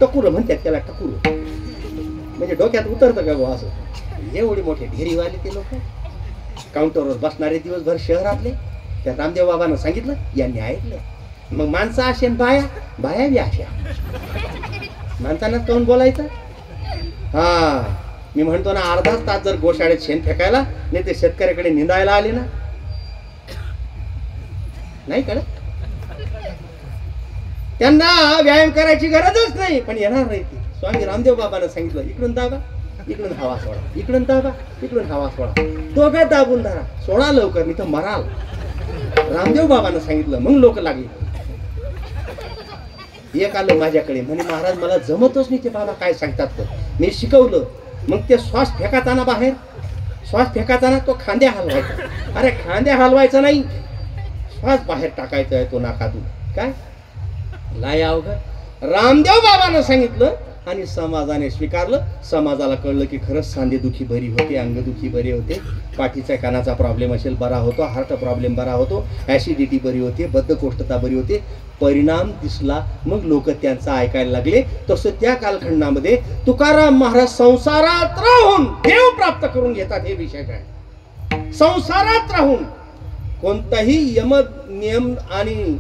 A: टकुर म्हणतात त्याला, टकुर म्हणजे डोक्यात उतरतं का गो असं. एवढी मोठी ढेरीवाले ते लोक काउंटरवर बसणारे दिवसभर शहरातले. त्या रामदेव बाबांना सांगितलं, यांनी ऐकलं. मग माणसं असे बाया बी अशा. माणसांना कोण बोलायचं? हा मी म्हणतो ना, अर्धा तास जर गोशाळेत शेण फेकायला नाही ते शेतकऱ्याकडे निंदायला आले ना, नाही कळत त्यांना व्यायाम करायची गरजच नाही. पण येणार नाही ती. स्वामी रामदेव बाबांना सांगितलं, इकडून दाबा, इकडून हवा सोडा, इकडून दाबा, इकडून हवा सोडा, दोघं दाबून धरा, सोडा लवकर नाही तर मराल. रामदेव बाबांना सांगितलं. मग लोक लागले. एक आलं माझ्याकडे, म्हणे महाराज मला जमतच नाही ते बाबा काय सांगतात तर. मी शिकवलं. मग ते श्वास फेकाताना बाहेर, श्वास फेकाताना तो खांद्या हलवायचा. अरे खांद्या हलवायचा नाही, श्वास बाहेर टाकायचा आहे तो नाकातून. काय लाय अवघड. रामदेव बाबांना सांगितलं आणि समाजाने स्वीकारलं. समाजाला कळलं की खरंच सांधेदुखी बरी होते, अंगदुखी बरी होते, पाठीचा कानाचा प्रॉब्लेम असेल बरा होतो, हार्ट प्रॉब्लेम बरा होतो, ॲसिडिटी बरी होते, बद्धकोष्ठता बरी होते. परिणाम दिसला. मग लोक त्यांचं ऐकायला लागले. तसं त्या कालखंडामध्ये तुकाराम महाराज संसारात राहून देव प्राप्त करून घेतात. हे विशेष आहे. संसारात राहून कोणताही यम नियम आणि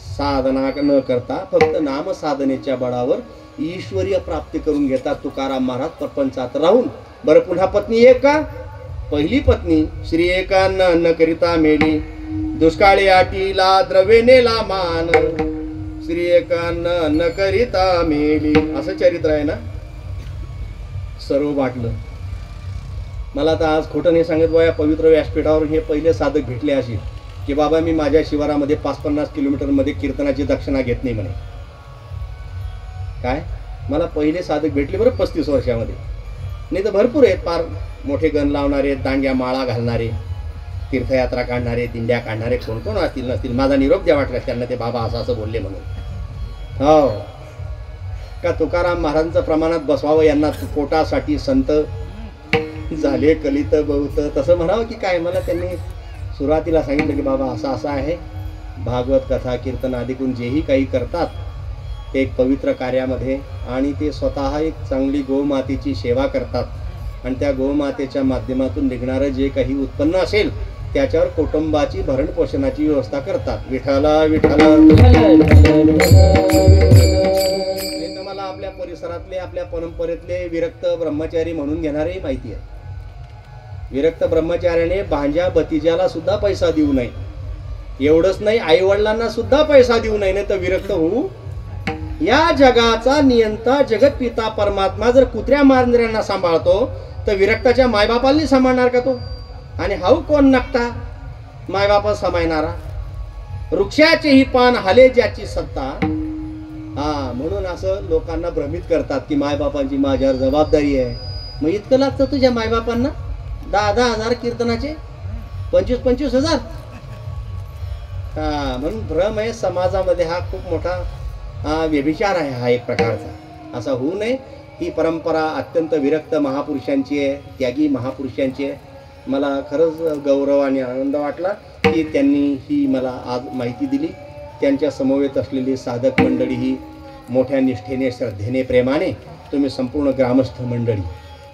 A: साधना न करता फक्त नाम साधनेच्या बळावर ईश्वरीय प्राप्ती करून घेतात तुकाराम महाराज प्रपंचात राहून. बरं पुन्हा पत्नी एक का? पहिली पत्नी श्री एकांना न करिता मेली, दुष्काळी आटीला द्रव्य नेला मान, श्री एकांना न करिता मेली असं चरित्र आहे ना. सर्व वाटलं मला. तर आज खोटं नाही सांगत बा, या पवित्र व्यासपीठावर हे पहिले साधक भेटले असे की बाबा मी माझ्या शिवारामध्ये 50-50 किलोमीटरमध्ये कीर्तनाची दक्षिणा घेत नाही म्हणे. काय मला पहिले साधक भेटले बरं 35 वर्षामध्ये. नाही तर भरपूर आहेत, फार मोठे गण लावणारे, दांड्या माळा घालणारे. तीर्थयात्रा काढणारे, दिंड्या काढणारे कोण कोण असतील नसतील, माझा निरोप द्या वाटला त्यांना ते बाबा असं असं बोलले म्हणून. हो का तुकाराम महाराजांचं प्रमाणात बसवावं यांना पोटासाठी संत झाले कलित बहुत, तसं म्हणावं की काय. मला त्यांनी सुरुवातीला सांगितलं की बाबा असं असं आहे, भागवत कथा कीर्तन आदिकून जेही काही करतात ते एक पवित्र कार्यामध्ये, आणि ते स्वतः एक चांगली गोमातेची सेवा करतात आणि त्या गोमातेच्या माध्यमातून निघणारं जे काही उत्पन्न असेल त्याच्यावर कुटुंबाची भरणपोषणाची व्यवस्था करतात. विठ्ठला विठ्ठला. मला आपल्या परिसरातले आपल्या परंपरेतले विरक्त ब्रह्मचारी म्हणून घेणारे माहिती आहे. विरक्त ब्रह्मचार्याने भांजा भतीजाला सुद्धा पैसा देऊ नये, एवढंच नाही आई वडिलांना सुद्धा पैसा देऊ नये, नाही तर विरक्त होऊ. या जगाचा नियंता जगत पिता परमात्मा जर कुत्र्या मांजऱ्यांना सांभाळतो तर विरक्ताच्या मायबापांनी सांभाळणार का तो? आणि हाऊ कोण नकटा मायबापा समायणारा, वृक्षाचेही पान हाले ज्याची सत्ता. हा म्हणून असं लोकांना भ्रमित करतात की मायबापांची माझ्यावर जबाबदारी आहे. मग इतकं लागतं तुझ्या मायबापांना? 10,000 कीर्तनाचे 25,000. हा म्हणून भ्रम आहे समाजामध्ये, हा खूप मोठा व्यभिचार आहे हा एक प्रकारचा. असा होऊ नये. ही परंपरा अत्यंत विरक्त महापुरुषांची आहे, त्यागी महापुरुषांची आहे. मला खरंच गौरव आणि आनंद वाटला की त्यांनी ही मला आज माहिती दिली. त्यांच्या समवेत असलेली साधक मंडळी ही मोठ्या निष्ठेने श्रद्धेने प्रेमाने, तुम्ही संपूर्ण ग्रामस्थ मंडळी.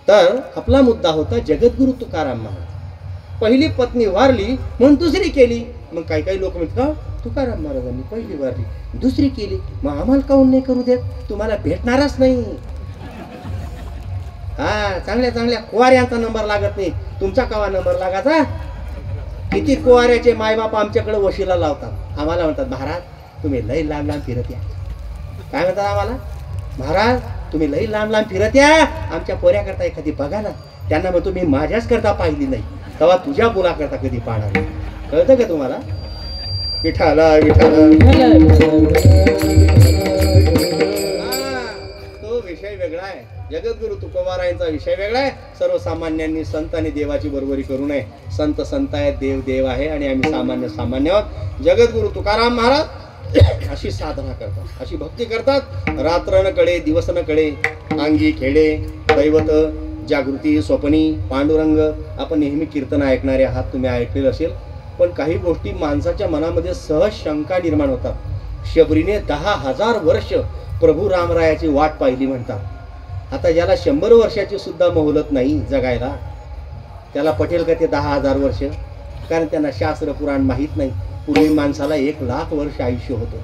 A: तर आपला मुद्दा होता जगद्गुरु तुकाराम महाराज. पहिली पत्नी वारली म्हणून दुसरी केली. मग काही काही लोक म्हणतात तुकाराम महाराजांनी पहिली वारली दुसरी केली, मग आम्हाला काऊन नाही करू देत? तुम्हाला भेटणारच नाही. हा चांगल्या चांगल्या कुवाऱ्यांचा नंबर लागत नाही, तुमचा कवा नंबर लागायचा? किती कुवाऱ्याचे मायबाप आमच्याकडे वशिला लावतात. आम्हाला म्हणतात महाराज तुम्ही लई लांब लांब फिरत या. काय म्हणतात आम्हाला? महाराज तुम्ही लई लांब लांब फिरत या, आमच्या पोऱ्याकरता एखादी बघा ना. त्यांना म्हणतो मी माझ्याच करता पाहिली नाही, तेव्हा तुझ्या मुलाकरता कधी पाहणार नाही. कळतं का तुम्हाला? विठाला विठाला. तो विषय वेगळा आहे. जगद्गुरु तुकोबारायांचा विषय वेगळा आहे. सर्वसामान्यांनी संत आणि देवाची बरोबरी करू नये. संत संत आहे, देव देव आहे आणि आम्ही सामान्य सामान्य आहोत. जगद्गुरु तुकाराम महाराज अशी साधना करतात, अशी भक्ती करतात. रात्र न कळे दिवस न कळे, अंगी खेडे दैवत जागृती स्वप्नी पांडुरंग. आपण नेहमी कीर्तन ऐकणारे आहात, तुम्ही ऐकलेलं असेल. पण काही गोष्टी माणसाच्या मनामध्ये सहज शंका निर्माण होतात. शबरीने 10,000 वर्ष प्रभू रामरायाची वाट पाहिली म्हणतात. आता ज्याला 100 वर्षाची सुद्धा मोहलत नाही जगायला, त्याला पटेल का ते 10,000 वर्ष? कारण त्यांना शास्त्र पुराण माहीत नाही. पूर्वी माणसाला 1,00,000 वर्ष आयुष्य होतं.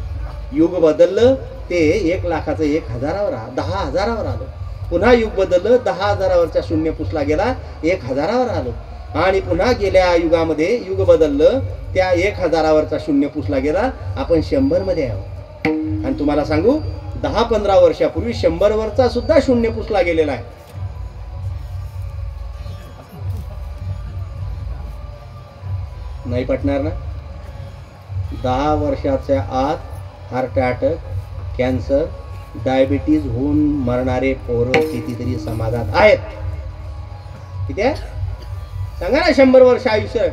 A: युग बदललं ते 1,00,000चं 1,000वर 10,000वर आलं. पुन्हा युग बदललं, 10,000वरचा शून्य पुसला गेला, 1,000वर आलो. आणि पुन्हा गेल्या युगामध्ये युग बदललं, त्या 1,000वरचा शून्य पुसला गेला, आपण 100 मध्ये आहोत. आणि तुम्हाला सांगू 10-15 वर्षापूर्वी 100 वरचा सुद्धा शून्य पुसला गेलेला आहे. नाही पटणार ना? 10 वर्षाच्या आत हार्ट अटॅक, कॅन्सर, डायबिटीज होऊन मरणारे पोरं कितीतरी समाजात आहेत. किती आहे सांगा ना? 100 वर्ष आयुष्य.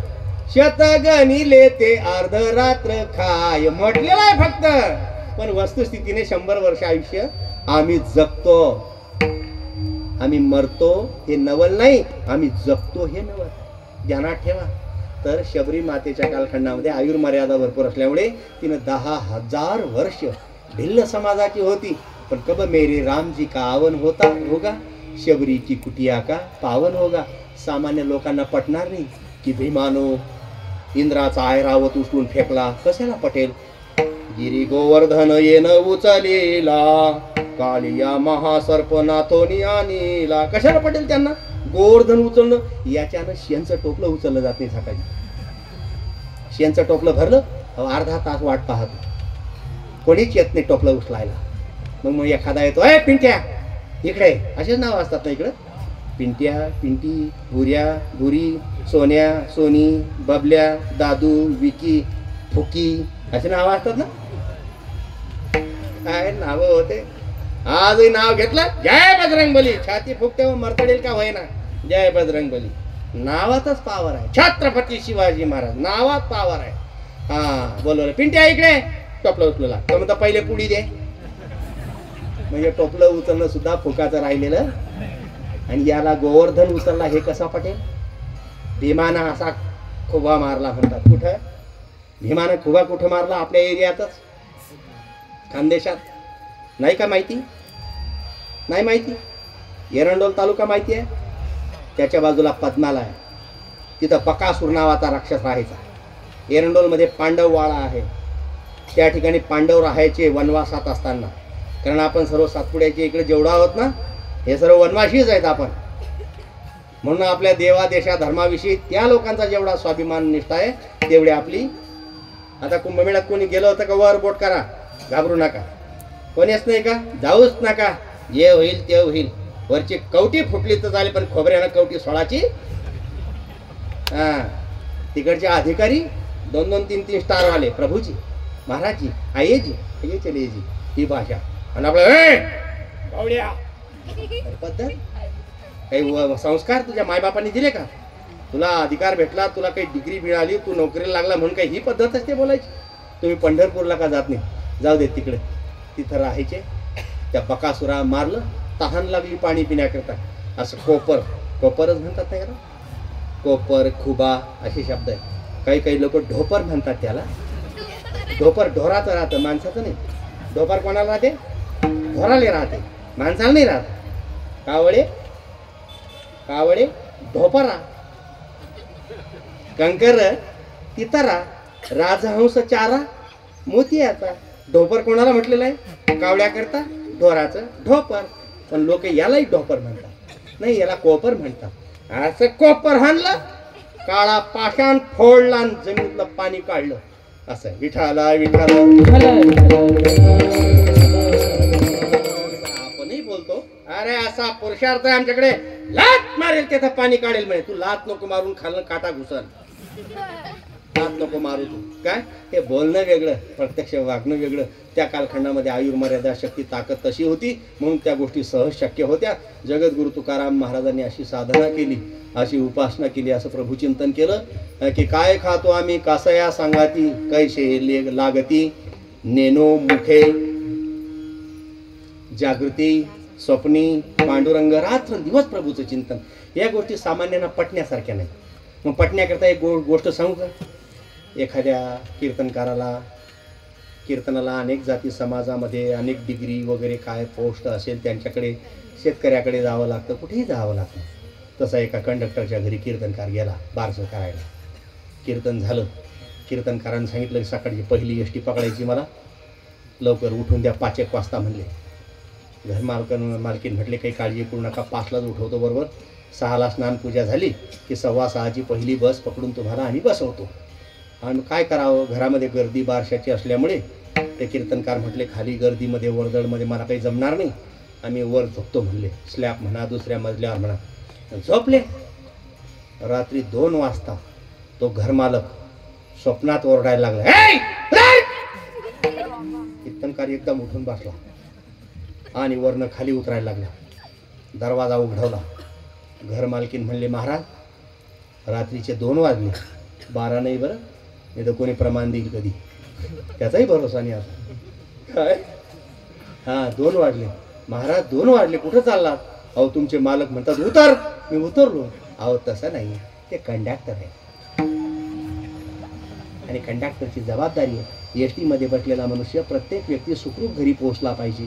A: शतगणिले ते अर्धरात्र खाय म्हटलेलं आहे फक्त. पण वस्तुस्थितीने 100 वर्ष आयुष्य आम्ही जगतो. आम्ही मरतो हे नवल नाही, आम्ही जगतो हे नवल. ध्यानात ठेवा. तर शबरी मातेच्या कालखंडामध्ये आयुर्मर्यादा भरपूर असल्यामुळे तिनं 10,000 वर्ष भिल्ल समाजाची होती. पण कब मेरे राम जी का आवन होता होगा, शबरी की कुटिया का पावन होगा. सामान्य लोकांना पटणार नाही की भीमानो इंद्राचा ऐरावत उचलून फेकला. कशाला पटेल? गिरी गोवर्धन येन उचलेला, कालिया महासर्पनाथोनी आणीला. कशाला पटेल त्यांना? गोवर्धन उचलणं, याच्यानं शेणचं टोपलं उचललं जात नाही. सकाळी शेणचं टोपलं भरलं, अर्धा तास वाट पाहतो, कोणीच येत नाही टोपलं उचलायला. मग एखादा येतो, ए पिंट्या इकडे, असेच नाव असतात ना इकडं. पिंट्या, पिंटी, भुऱ्या, भुरी, सोन्या, सोनी, बबल्या, दादू, विकी, फुकी, असे नाव असतात ना. काय नाव होते. आजही नाव घेतलं, जय बजरंगबली, छाती फुकते मरतडेल का होईना, जय बजरंगबली. नावातच पावर आहे. छत्रपती शिवाजी महाराज नावात पावर आहे. हा बोलवलं पिंट्या इकडे, टोपलं उचलला तर म्हणता पहिले पुडी दे. म्हणजे टोपलं उचलणं सुद्धा फुकाचं राहिलेलं. आणि याला गोवर्धन उचलला हे कसा पटेल? भीमानं असा खुबा मारला म्हणतात. कुठं भीमानं खुबा कुठं मारला? आपल्या एरियातच, खानदेशात. नाही का माहिती? नाही माहिती? एरंडोल तालुका माहिती आहे? त्याच्या बाजूला पद्माला आहे. तिथं बकासूर नावाचा राक्षस राहायचा. एरंडोलमध्ये पांडववाडा आहे. त्या ठिकाणी पांडव राहायचे वनवासात असताना. कारण आपण सर्व सातपुड्याचे इकडे जेवढा आहोत ना, हे सर्व वनवासीच आहेत आपण. म्हणून आपल्या देवा देशा धर्माविषयी त्या लोकांचा जेवढा स्वाभिमान निष्ठा आहे तेवढी आपली. आता कुंभमेळ्यात कोणी गेलं होतं का? वर बोट करा, घाबरू नका. कोणीच नाही का? जाऊच नका, जे होईल ते होईल. वरची कवटी फुटली तर झाली, पण खोबऱ्यानं कवटी सोळाची. हा तिकडचे अधिकारी 2-2, 3-3 स्टार वाले, प्रभूजी, महाराजजी, आयेजी, ये चले जी, ही भाषा. आणि आपलं पद्धत काही संस्कार तुझ्या मायबापांनी दिले का? तुला अधिकार भेटला, तुला काही डिग्री मिळाली, तू नोकरीला लागला म्हणून काही ही पद्धत असते बोलायची? तुम्ही पंढरपूरला का जात नाही? जाऊ दे तिकडे. तिथं राहायचे. त्या बकासुरा मारलं, तहान लागली पाणी पिण्याकरता. असं कोपरच म्हणतात नाही का? कोपर, खुबा असे शब्द आहेत. काही काही लोक ढोपर म्हणतात त्याला. ढोपर ढोराचं राहतं, माणसाचं नाही. ढोपर कोणाला राहते? ढोराले राहते, माणसाला नाही राहत. कावळे ढोपरा, कंकर तितारा, राजहंस चारा मोतियाचा. ढोपर कोणाला म्हटलेलं आहे? कावळ्याकरता ढोराचं ढोपर. पण लोक यालाही ढोपर म्हणतात, नाही याला कोपर म्हणतात. असं कोपर हाणलं, काळा पाषाण फोडला आणि जमिनीतलं पाणी काढलं. असं विठाला विठाला आपणही बोलतो. अरे असा पुरुषार्थ आहे आमच्याकडे, लात मारेल त्याचं पाणी काढेल. म्हणे तू लात नको मारून खाल्लं काटा घुसल, लात नको मारू तू. काय हे बोलणं वेगळं, प्रत्यक्ष वागणं वेगळं. त्या कालखंडामध्ये आयुर्मर्यादा शक्ती ताकद तशी होती, म्हणून त्या गोष्टी सहज शक्य होत्या. जगद्गुरु तुकाराम महाराजांनी अशी साधना केली, अशी उपासना केली, असं प्रभुचिंतन केलं की काय खातो आम्ही कासया सांगाती, कैसे लागती नेनो मुखे, जागृती स्वप्नी पांडुरंग, रात्र दिवस प्रभूचं चिंतन. या गोष्टी सामान्यांना पटण्यासारख्या नाही. मग पटण्याकरता एक गोष्ट सांगू का? एखाद्या कीर्तनाला अनेक जाती समाजामध्ये अनेक डिग्री वगैरे काय पोस्ट असेल त्यांच्याकडे, शेतकऱ्याकडे जावं लागतं, कुठेही जावं लागतं. तसा एका कंडक्टरच्या घरी कीर्तनकार गेला बारसं करायला. कीर्तन झालं. कीर्तनकारांनी सांगितलं की सकाळची पहिली एसटी पकडायची, मला लवकर उठून द्या, 5-1 वाजता म्हणले. घर मालकीन म्हटले काही काळजी करू नका, 5लाच उठवतो, बरोबर 6ला स्नान पूजा झाली की 6:15ची पहिली बस पकडून तुम्हाला आम्ही बसवतो. आणि काय करावं, घरामध्ये गर्दी बारशाची असल्यामुळे ते कीर्तनकार म्हटले खाली गर्दीमध्ये वर्दळमध्ये मला काही जमणार नाही, आम्ही वर झोपतो म्हणले. स्लॅब म्हणा, दुसऱ्या मजल्यावर म्हणा. झोपले. रात्री 2 वाजता तो घरमालक स्वप्नात ओरडायला लागला. कीर्तनकार एकदम उठून बसला आणि वरनं खाली उतरायला लागला. दरवाजा उघडवला. घर मालकीन म्हणले महाराज रात्रीचे 2 वाजले, 12 नाही बरं, नाही तर कोणी प्रमाण देईल कधी, त्याचाही भरोसा नाही आता. काय? हां 2 वाजले महाराज, 2 वाजले, कुठं चाललात? अहो तुमचे मालक म्हणतात उतर. मी उतरलो. अहो तसं नाही, ते कंडक्टर आहे आणि कंडक्टरची जबाबदारी आहे. एस टीमध्ये बसलेला मनुष्य, प्रत्येक व्यक्ती सुखरूप घरी पोहोचला पाहिजे,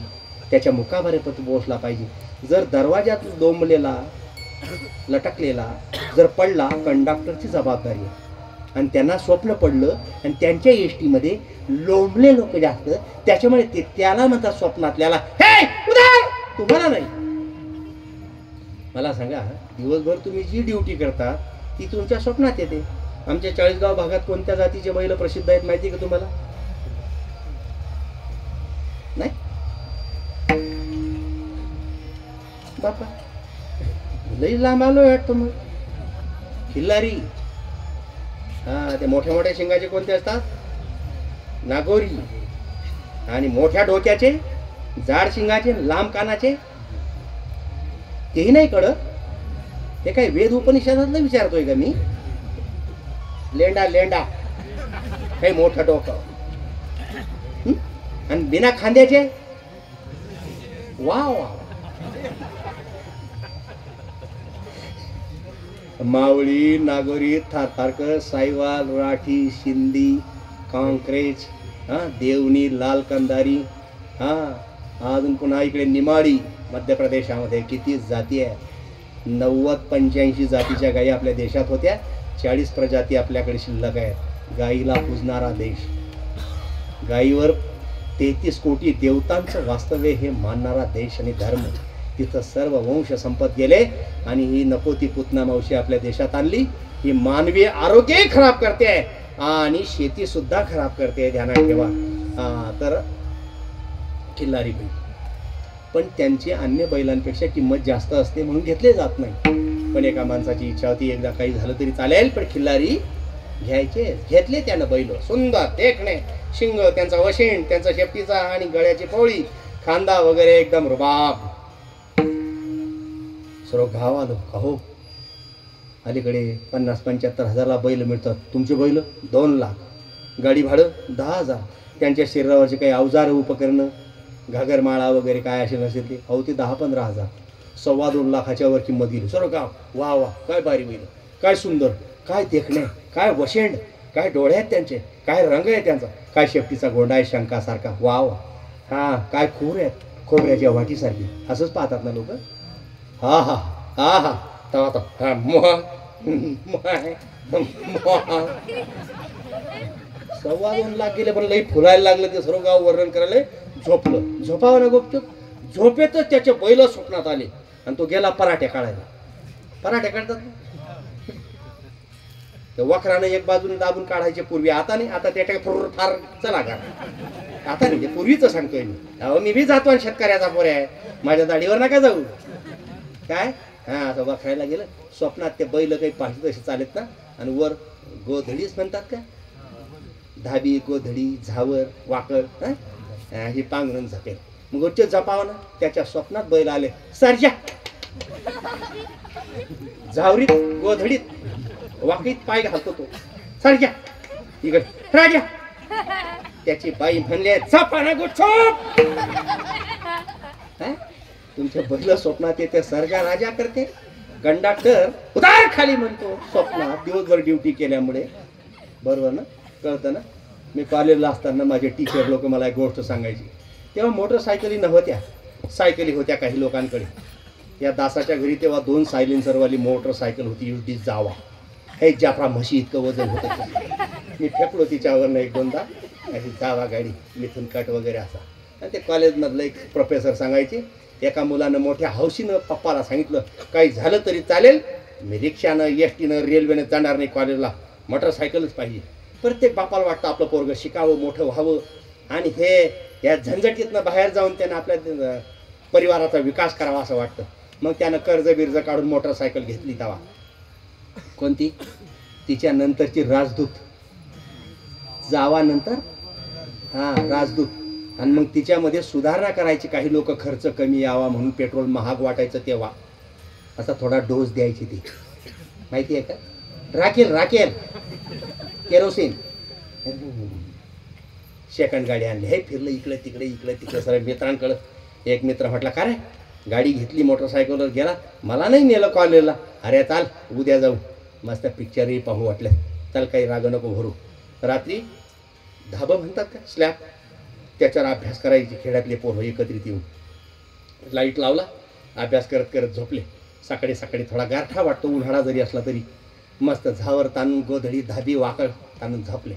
A: त्याच्या मुखापर्यंत पोहोचला पाहिजे. जर दरवाजात डोंबलेला लटकलेला जर पडला, कंडक्टरची जबाबदारी आहे. आणि त्यांना स्वप्न पडलं आणि त्यांच्या एस टीमध्ये लोंबले लोक जास्त, त्याच्यामुळे ते त्याला म्हणतात स्वप्नातल्याला हे उधार, तुम्हाला नाही. मला सांगा, दिवसभर तुम्ही जी ड्युटी करता ती तुमच्या स्वप्नात येते. आमच्या 40गाव भागात कोणत्या जातीचे बैल प्रसिद्ध आहेत माहिती आहे का तुम्हाला? नाही बापा, लई लांब आलो वाटतं. मग खिल्लारी, हा ते मोठ्या मोठ्या शिंगाचे कोणते असतात? नागोरी. आणि मोठ्या डोक्याचे, जाड शिंगाचे, लांब कानाचे, तेही नाही कळत. हे काय वेद उपनिषदातलं विचारतोय का मी? लेंडा लेंडा काही मोठं डोकं आणि बिना खांद्याचे. वा वा. मावळी, नागोरी, थारपारकर, साईवाल, राठी, शिंदी, काँक्रेज, देवणी, लाल कंदारी, अजून पुन्हा इकडे निमाडी. मध्य प्रदेशामध्ये किती जाती आहे? 90-85 जातीच्या गायी आपल्या देशात होत्या. 40 प्रजाती आपल्याकडे शिल्लक आहेत. गाईला पूजणारा देश, गाईवर 33 कोटी देवतांचं वास्तव्य हे मानणारा देश आणि धर्म. तिथं सर्व वंश संपत गेले आणि ही नको ती पुतना मावशी आपल्या देशात आणली. ही मानवी आरोग्य खराब करते आणि शेती सुद्धा खराब करते, ध्यानात ठेवा. तर खिल्लारी बैल, पण त्यांची अन्य बैलांपेक्षा किंमत जास्त असते म्हणून घेतले जात नाही. पण एका माणसाची इच्छा होती, एकदा काही झालं तरी चालेल पण खिल्लारी घ्यायचे. घेतले त्यानं बैल. सुंदर देखणे, शिंग त्यांचा वशिंड, त्यांचा शेपटीचा आणि गळ्याची पोळी, खांदा वगैरे एकदम रुबाब. सर्व गाव आलो. अहो अलीकडे 50-75 हजारला बैल मिळतात. तुमचे बैल 2 लाख, गाडी भाडं 10,000. त्यांच्या शरीरावरचे काही अवजार उपकरणं, घागरमाळा वगैरे काय असेल नसेल ते, अहो ते 10-15 हजार. 2.25 लाखाच्या वर किंमत गेली. सर्व गाव वा वा, काय बारी बैल, काय सुंदर, काय देखणे, काय वशेंड, काय डोळे आहेत त्यांचे, काय रंग आहे त्यांचा, काय शेपटीचा गोंडा आहे शंकासारखा. वा वा. काय खूर आहेत, खोबऱ्याच्या वाटीसारखी. असंच पाहतात ना लोक. हा हा हा हा. तवा 2.25 लाख गेले. पण लई फुलायला लागलं ते सर्व गाव वर्णन करायला. झोपलं. झोपावं ना गुपचूप. झोपेतच त्याचे बैल स्वप्नात आले आणि तो गेला पराठे काढायला. पराठे काढतात ते वखरानं एक बाजूने दाबून काढायचे पूर्वी. आता नाही, आता त्या फार चला का आता नाही, ते पूर्वीच सांगतोय मी. अहो मी बी जातो आणि शेतकऱ्याचा पोऱ्या आहे, माझ्या दाढीवर नका जाऊ. काय आता वखरायला गेलं. स्वप्नात ते बैल काही पाहिजे तसे चालत ना. आणि वर गोधडीच म्हणतात का, धाबी, गोधडी, झावर, वाकड, ही पांघरून झपेल. मग गोष्ट जपावं ना. त्याच्या स्वप्नात बैल आले. सरजा झावरीत, गोधडीत, वाकडीत पाय घालतो तो. सरजा इकडे राजा. त्याची बाई म्हणले झपाना गुच्छोप. तुमच्या बैल स्वप्नात येते, सरजा राजा करते. कंडक्टर उतार खाली म्हणतो स्वप्नात, दिवसभर ड्युटी केल्यामुळे. बरोबर ना, कळतं ना. मी कॉलेजला असताना माझे टीचर लोक मला एक गोष्ट सांगायची. तेव्हा मोटरसायकली नव्हत्या, सायकली होत्या काही लोकांकडे. या दासाच्या घरी तेव्हा 2 सायलेन्सरवाली मोटरसायकल होती, युडी जावा. हे जाफरा म्हशी इतकं वजन होतं. मी फेकलो तिच्यावरनं 1-2दा. अशी जावा गाडी, मिथून कट वगैरे असा. आणि ते कॉलेजमधलं एक प्रोफेसर सांगायचे, एका मुलानं मोठ्या हौशीनं पप्पाला सांगितलं, काही झालं तरी चालेल, मी रिक्षानं, एसटीनं, रेल्वेनं जाणार नाही कॉलेजला, मोटरसायकलच पाहिजे. प्रत्येक बापाला वाटतं आपलं पोरगं शिकावं, मोठं व्हावं आणि हे या झंझटीतनं बाहेर जाऊन त्यानं आपल्या परिवाराचा विकास करावा असं वाटतं. मग त्यानं कर्ज बिर्ज काढून मोटरसायकल घेतली. तेव्हा कोणती, तिच्या नंतरची राजदूत, जावानंतर राजदूत. आणि मग तिच्यामध्ये सुधारणा करायची. काही लोक खर्च कमी यावा म्हणून पेट्रोल महाग वाटायचं तेव्हा असा थोडा डोस द्यायची. ती माहिती आहे का, राखेल राखेल केरोसिन. सेकंड गाडी आणली. हे फिरलं इकडे तिकडे इकडे तिकडे सर मित्रांकडं. एक मित्र म्हटला, का रे गाडी घेतली, मोटरसायकलवर गेला, मला नाही नेलं कॉलेजला. अरे चाल उद्या जाऊ, मस्त पिक्चरही पाहू वाटलं. चल काही राग नको भरू. रात्री धाबं म्हणतात का, स्लॅब, त्याच्यावर अभ्यास करायची. खेड्यातले पोरं एकत्रित येऊन लाईट लावला, अभ्यास करत करत झोपले. सकाळी सकाळी थोडा गारठा वाटतो, उन्हाळा जरी असला तरी. मस्त झावर ताणून, गोधडी, धाबी, वाकड ताणून झोपले.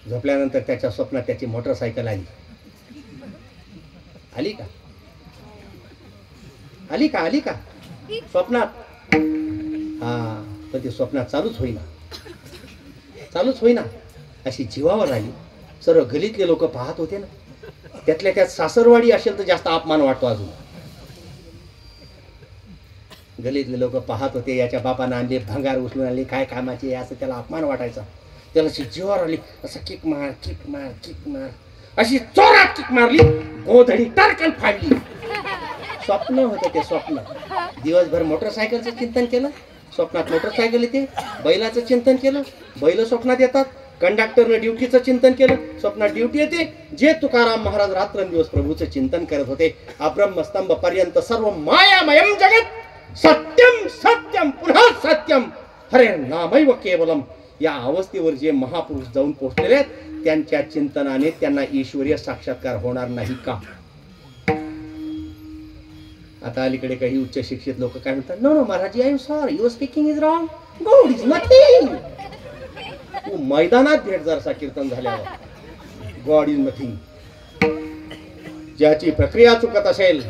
A: झोपल्यानंतर त्याच्या स्वप्नात त्याची मोटरसायकल आली. आली का, आली का, आली का स्वप्नात? पण ती स्वप्नात चालूच होईना, चालूच होईना. अशी जीवावर आली. सर्व गलीतले लोक पाहत होते ना. त्यातल्या त्यात सासरवाडी असेल तर जास्त अपमान वाटतो अजून. गलीतले लोक पाहत होते. याच्या बापानं आणले, भंगार उचलून आणले, काय कामाचे असं त्याला अपमान वाटायचा. त्याला अशी जीवावर आली. असं किक मार किक मार किक मार, अशी जोरात किक मारली, गोधडी टारकन फाडली. स्वप्न होतं ते, स्वप्न. दिवसभर मोटरसायकलचं चिंतन केलं, स्वप्नात मोटरसायकल येते, बैलाचं चिंतन केलं, बैल स्वप्नात येतात. कंडक्टरनं ड्युटीचं चिंतन केलं, स्वप्नात ड्युटी येते. जे तुकाराम महाराज रात्रंदिवस प्रभूचं चिंतन करत होते, अब्रह्मस्तंभ पर्यंत सर्व मायामयम जगत सत्यम सत्यम पुन्हा सत्यम हरे नामैव केवलम, या अवस्थेवर जे महापुरुष जाऊन पोहोचलेले आहेत त्यांच्या चिंतनाने त्यांना ईश्वरीय साक्षात्कार होणार नाही का? आता अलीकडे काही उच्च शिक्षित लोक काय म्हणतात, नो नो महाराज, I am sorry, your speaking is wrong, God is nothing. तू मैदानात भेट जरसा कीर्तन झाल्यावर, गॉड इज नथिंग. ज्याची प्रक्रिया चुकत असेल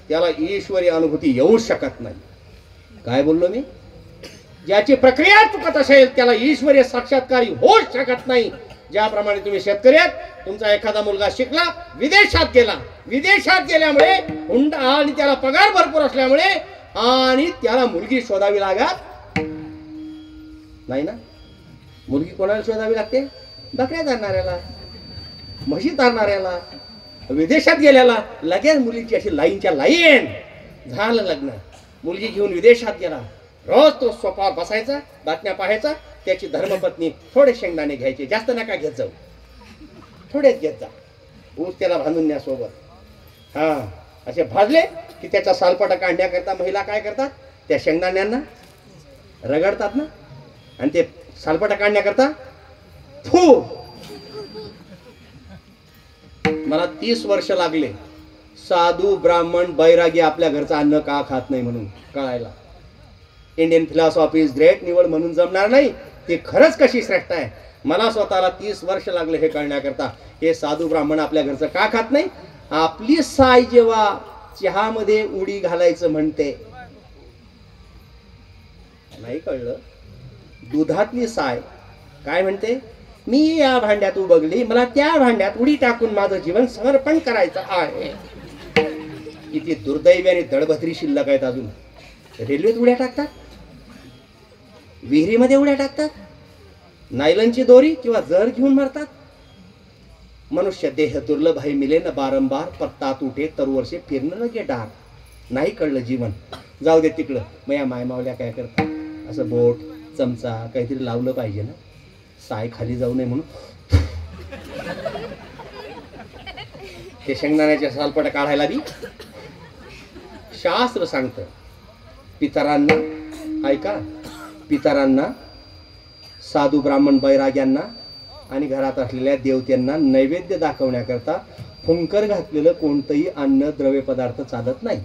A: त्याला ईश्वरी अनुभूती येऊ शकत नाही. काय बोललो मी? ज्याची प्रक्रिया चुकत असेल त्याला ईश्वरीय साक्षात्कारी होऊच शकत नाही. ज्याप्रमाणे तुम्ही शेतकरी आहेत, तुमचा एखादा मुलगा शिकला, विदेशात गेला, विदेशात गेल्यामुळे हुंडा आणि त्याला पगार भरपूर असल्यामुळे आणि त्याला मुलगी शोधावी लागत नाही ना. मुलगी कोणाला शोधावी लागते? बकऱ्या धरणाऱ्याला, म्हशी धरणाऱ्याला. विदेशात गेल्याला लगेच मुलीची अशी लाईनच्या लाईन, झालं लग्न. मुलगी घेऊन विदेशात गेला, रोज तो सोफावर बसायचा, बातम्या पाहायचा. त्याची धर्मपत्नी थोडे शेंगदाणे घ्यायचे, जास्त नका घेत जाऊ, थोडेच घेत जा, ऊस त्याला बांधून न्या सोबत. हा, असे भाजले की त्याचा सालपाटा काढण्याकरता महिला काय करतात, त्या शेंगदाण्यांना रगडतात ना, आणि ते सालपाटा काढण्याकरता फू. मला 30 वर्ष लागले साधू ब्राह्मण बैरागी आपल्या घरचं अन्न का खात नाही म्हणून कळायला. इंडियन फिलॉसॉफी इज ग्रेट निवड म्हणून जमणार नाही, ते खरंच कशी श्रेष्ठ आहे. मला स्वतःला 30 वर्ष लागले हे कळण्याकरता. हे साधू ब्राह्मण आपल्या घरचं का खात नाही? आपली साय जेव्हा चहामध्ये उडी घालायचं म्हणते, नाही कळलं, दुधातली साय काय म्हणते, मी या भांड्यात उबगली, मला त्या भांड्यात उडी टाकून माझं जीवन समर्पण करायचं आहे. किती दुर्दैवी आणि दळभद्री शिल्लक आहेत अजून. रेल्वेत उड्या टाकतात, विहिरीमध्ये उड्या टाकतात, नायलनची दोरी किंवा जर घेऊन मारतात. मनुष्य देह दुर्लभ आहे, मिले न बारंबार, पत्तात उठे तरवर्षे फिरणं लगे डार. नाही कळलं जीवन, जाऊ दे तिकडं. मग या मायमावल्या काय करतात, असं बोट चमचा काहीतरी लावलं पाहिजे ना, साय खाली जाऊ नये म्हणून. ते शेंगदाण्याच्या सालपटा काढायला बी शास्त्र सांगतं. पितरांना ऐका, पितरांना, साधू ब्राह्मण बैराग्यांना आणि घरात असलेल्या देवत्यांना नैवेद्य दाखवण्याकरता फुंकर घातलेलं कोणतंही अन्न द्रव्य पदार्थ चालत नाही.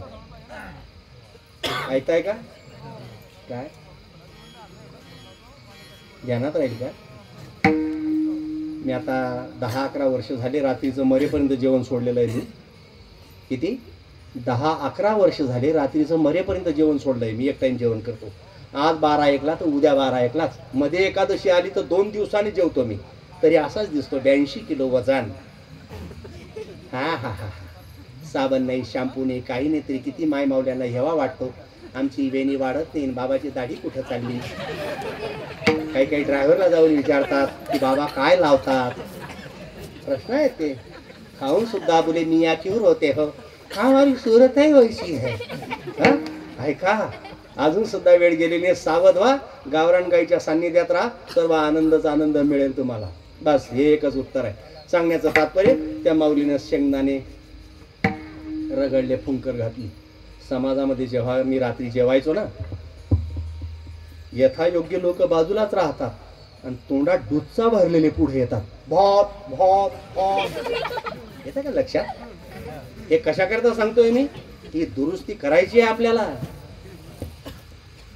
A: ऐकताय का? काय ध्यानात राहील का? मी आता 10-11 वर्ष झाले रात्रीचं मरेपर्यंत जेवण सोडलेलं आहे. मी किती 10-11 वर्ष झाले रात्रीचं मरेपर्यंत जेवण सोडलंय. मी एक टाइम जेवण करतो. आज 12-1ला तर उद्या 12-1लाच. मध्ये एकादशी आली तर 2 दिवसांनी जेवतो मी. तरी असाच दिसतो, 82 किलो वजन. हा हा हा, साबण नाही, शॅम्पू नाही, काही नाही, तरी किती माय मावल्यांना हेवा वाटतो. आमची वेणी वाढत नाही, बाबाची दाढी कुठं चालली. काही काही ड्रायव्हरला जाऊन विचारतात की बाबा काय लावतात. प्रश्न आहे ते. खाऊन सुद्धा बोले मिया क्यों रोते हो, हमारी सूरत है वैसी है. ऐका, अजून सुद्धा वेळ गेलेली, सावध व्हा. गावरान गाईच्या सान्निध्यात राहा, सर्व आनंदच आनंद मिळेल तुम्हाला. बस हे एकच उत्तर आहे. सांगण्याचं तात्पर्य, त्या माऊलीनं शेंगदाणे रगडले, फुंकर घातली. समाजामध्ये जेव्हा मी रात्री जेवायचो ना, यथायोग्य लोक बाजूलाच राहतात आणि तोंडात दूधचा भरलेले पुढे येतात. भॉत भॉत भॉत. येतं का लक्षात? हे कशा करता सांगतोय मी? ही दुरुस्ती करायची आहे आपल्याला.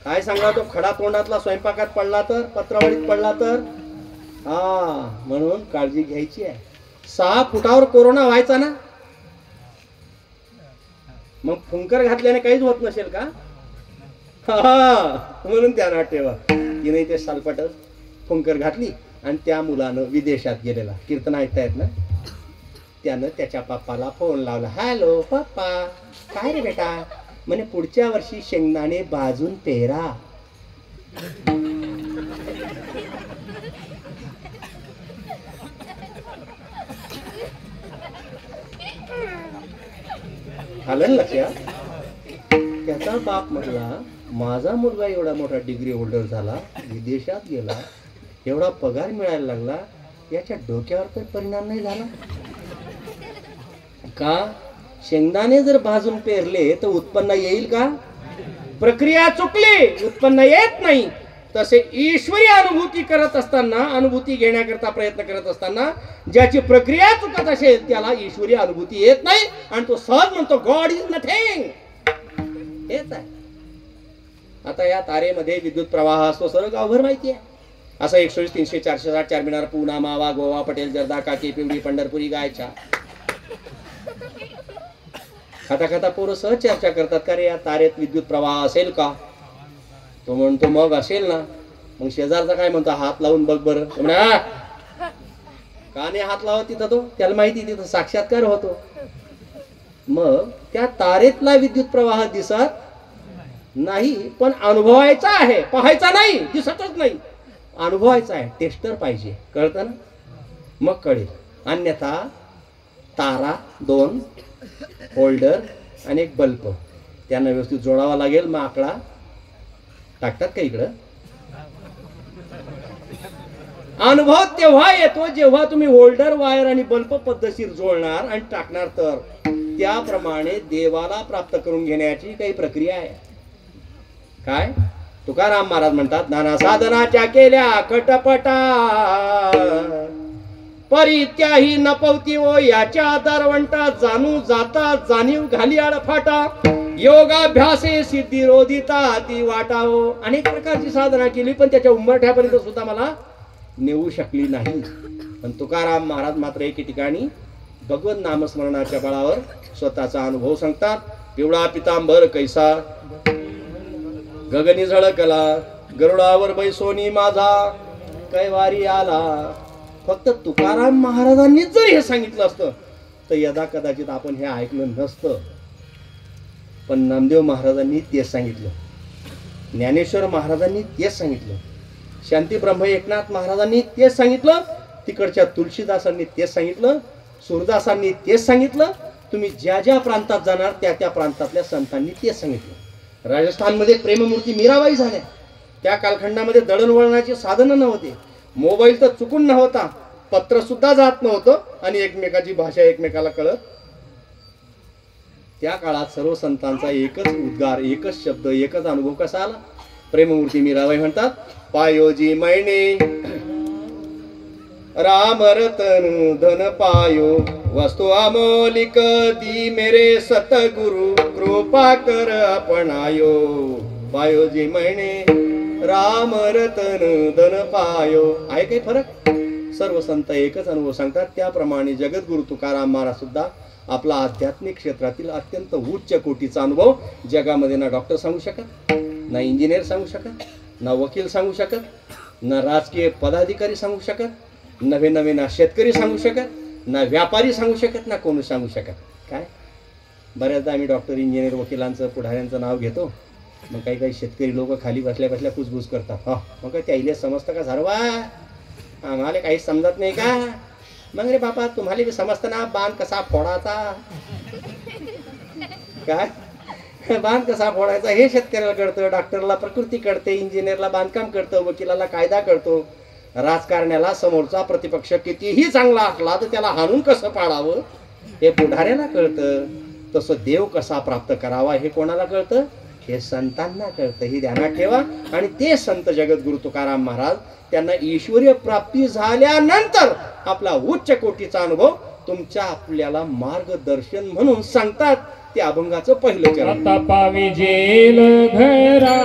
A: काय सांगा, तो खडा तोंडातला स्वयंपाकात पडला तर, पत्रावळीत पडला तर, हा, म्हणून काळजी घ्यायची आहे. 6 फुटावर कोरोना व्हायचा ना, मग फुंकर घातल्याने काहीच होत नसेल का? हा, म्हणून ध्यानात ठेवा. तिने ते सालपट फुंकर घातली आणि त्या मुलानं विदेशात गेलेला, कीर्तन ऐकतायत ना, त्यानं त्याच्या पप्पाला फोन लावला. हॅलो पप्पा, काय रे बेटा? म्हणे पुढच्या वर्षी शेंगदाणे भाजून पेरा. आलं लक्षात? त्याचा बाप म्हटला माझा मुलगा एवढा मोठा डिग्री होल्डर झाला, विदेशात गेला, एवढा पगार मिळायला लागला, याच्या डोक्यावर काही परिणाम नाही झाला का? शेंगदाणे जर भाजून पेरले तर उत्पन्न येईल का? प्रक्रिया चुकली, उत्पन्न येत नाही. तसे ईश्वरी अनुभूती करत असताना, अनुभूती घेण्याकरता प्रयत्न करत असताना ज्याची प्रक्रिया चुकत असेल त्याला ईश्वरी अनुभूती येत नाही आणि तो सहज म्हणतो गॉड इज नथिंग. हेच आहे. आता या तारेमध्ये विद्युत प्रवाह असतो, सर्व गावभर माहिती आहे. असं 120, 300, 460, चारमिनार, पूना, मावा, गोवा, पटेल, जर्दा, काकी, पिवळी, पंढरपुरी, गायच्या. खाता खाता पोरं सहज चर्चा करतात का रे या तारेत विद्युत प्रवाह असेल का? तो म्हणतो मग असेल ना. मग शेजारचा काय म्हणतो, हात लावून बघ बरं. का नाही हात लावत तिथं? तो त्याला माहिती तिथं साक्षात्कार होतो. मग त्या तारेतला विद्युत प्रवाह दिसत नाही, पण अनुभवायचा आहे, पाहायचा नाही, दिसतच नाही, अनुभवायचा आहे. टेस्टर पाहिजे, कळतं ना? मग कळेल. अन्यथा तारा, 2 होल्डर आणि एक बल्ब त्यांना व्यवस्थित जोडावा लागेल. मग आकडा टाकतात का इकडं? अनुभव तेव्हा येतो जेव्हा तुम्ही होल्डर, वायर आणि बल्ब पद्धतशीर जोडणार आणि टाकणार. तर त्याप्रमाणे देवाला प्राप्त करून घेण्याची काही प्रक्रिया आहे. काय तुकाराम महाराज म्हणतात, नाना साधनाच्या केल्या खटपटा, परी त्याही नपवती ओ याच्या दरवंटा, जाणू जाता जाणीव घाली आडफाटा, योगाभ्यासे सिद्धी रोधिता ती वाटावो. अनेक प्रकारची साधना केली पण त्याच्या उंबरठ्यापर्यंत सुद्धा मला नेऊ शकली नाही. पण तुकाराम महाराज मात्र एके ठिकाणी भगवत नामस्मरणाच्या बळावर स्वतःचा अनुभव सांगतात. पिवळा पितांबर कैसा गगनी झळकला, गरुडावर बैसोनी माझा कैवारी आला. फक्त तुकाराम महाराजांनीच जर हे सांगितलं असतं तर यदा कदाचित आपण हे ऐकलं नसतं. पण नामदेव महाराजांनी तेच सांगितलं, ज्ञानेश्वर महाराजांनी तेच सांगितलं, शांती ब्रह्म एकनाथ महाराजांनी तेच सांगितलं, तिकडच्या तुलसीदासांनी तेच सांगितलं, सूरदासांनी तेच सांगितलं. तुम्ही ज्या ज्या प्रांतात जाणार त्या त्या प्रांतातल्या संतांनी तेच सांगितलं. राजस्थानमध्ये प्रेममूर्ती मीराबाई झाल्या. त्या कालखंडामध्ये दळणवळणाची साधनं नव्हते, मोबाईल तर चुकून नव्हता, पत्र सुद्धा जात नव्हतं आणि एकमेकाची भाषा एकमेकाला कळत. त्या काळात सर्व संतांचा एकच उद्गार, एकच शब्द, एकच अनुभव कसा आला? प्रेममूर्ती मीराबाई म्हणतात, पायोजी मैने राम रतन धन पायो, वस्तु अमोलिक दी मेरे सतगुरु, कृपा कर अपनायो. पायोजी मैने राम रतन धन पायो. आहे काही फरक? सर्व संत एकच अनुभव सांगतात. त्याप्रमाणे जगद्गुरु तुकाराम महाराज सुद्धा आपला आध्यात्मिक क्षेत्रातील अत्यंत उच्च कोटीचा अनुभव जगामध्ये ना डॉक्टर सांगू शकत, ना इंजिनियर सांगू शकत, ना वकील सांगू शकत, ना राजकीय पदाधिकारी सांगू शकत, नवे नवे ना शेतकरी सांगू शकत, ना व्यापारी सांगू शकत, ना कोणी सांगू शकत. काय बऱ्याचदा आम्ही डॉक्टर, इंजिनियर, वकिलांचं, पुढाऱ्यांचं नाव घेतो. मग काही काही शेतकरी लोक खाली बसल्या बसल्या कुसबुस करतात. हा मग काय त्याला समजतं का? झरवा आम्हाला काहीच समजत नाही का? मग रे बापा तुम्हाला बी समजतं ना बांध कसा फोडायचा. काय बांध कसा फोडायचा हे शेतकऱ्याला कळतं, डॉक्टरला प्रकृती कळते, इंजिनियरला बांधकाम कळतं, वकिलाला कायदा कळतो, राजकारण्याला समोरचा प्रतिपक्ष कितीही चांगला असला तर त्याला हाणून कसं पाडावं हे पुढाऱ्याला कळतं. तसं देव कसा प्राप्त करावा हे कोणाला कळतं? हे संतांना कळतं. हे ध्यानात ठेवा. आणि ते संत जगद्गुरु तुकाराम महाराज त्यांना ईश्वरीय प्राप्ती झाल्यानंतर आपला उच्च कोटीचा अनुभव तुमच्या आपल्याला मार्गदर्शन म्हणून सांगतात. ते अभंगाचं पहिलं चरण.
B: आता पावी जेल घरा,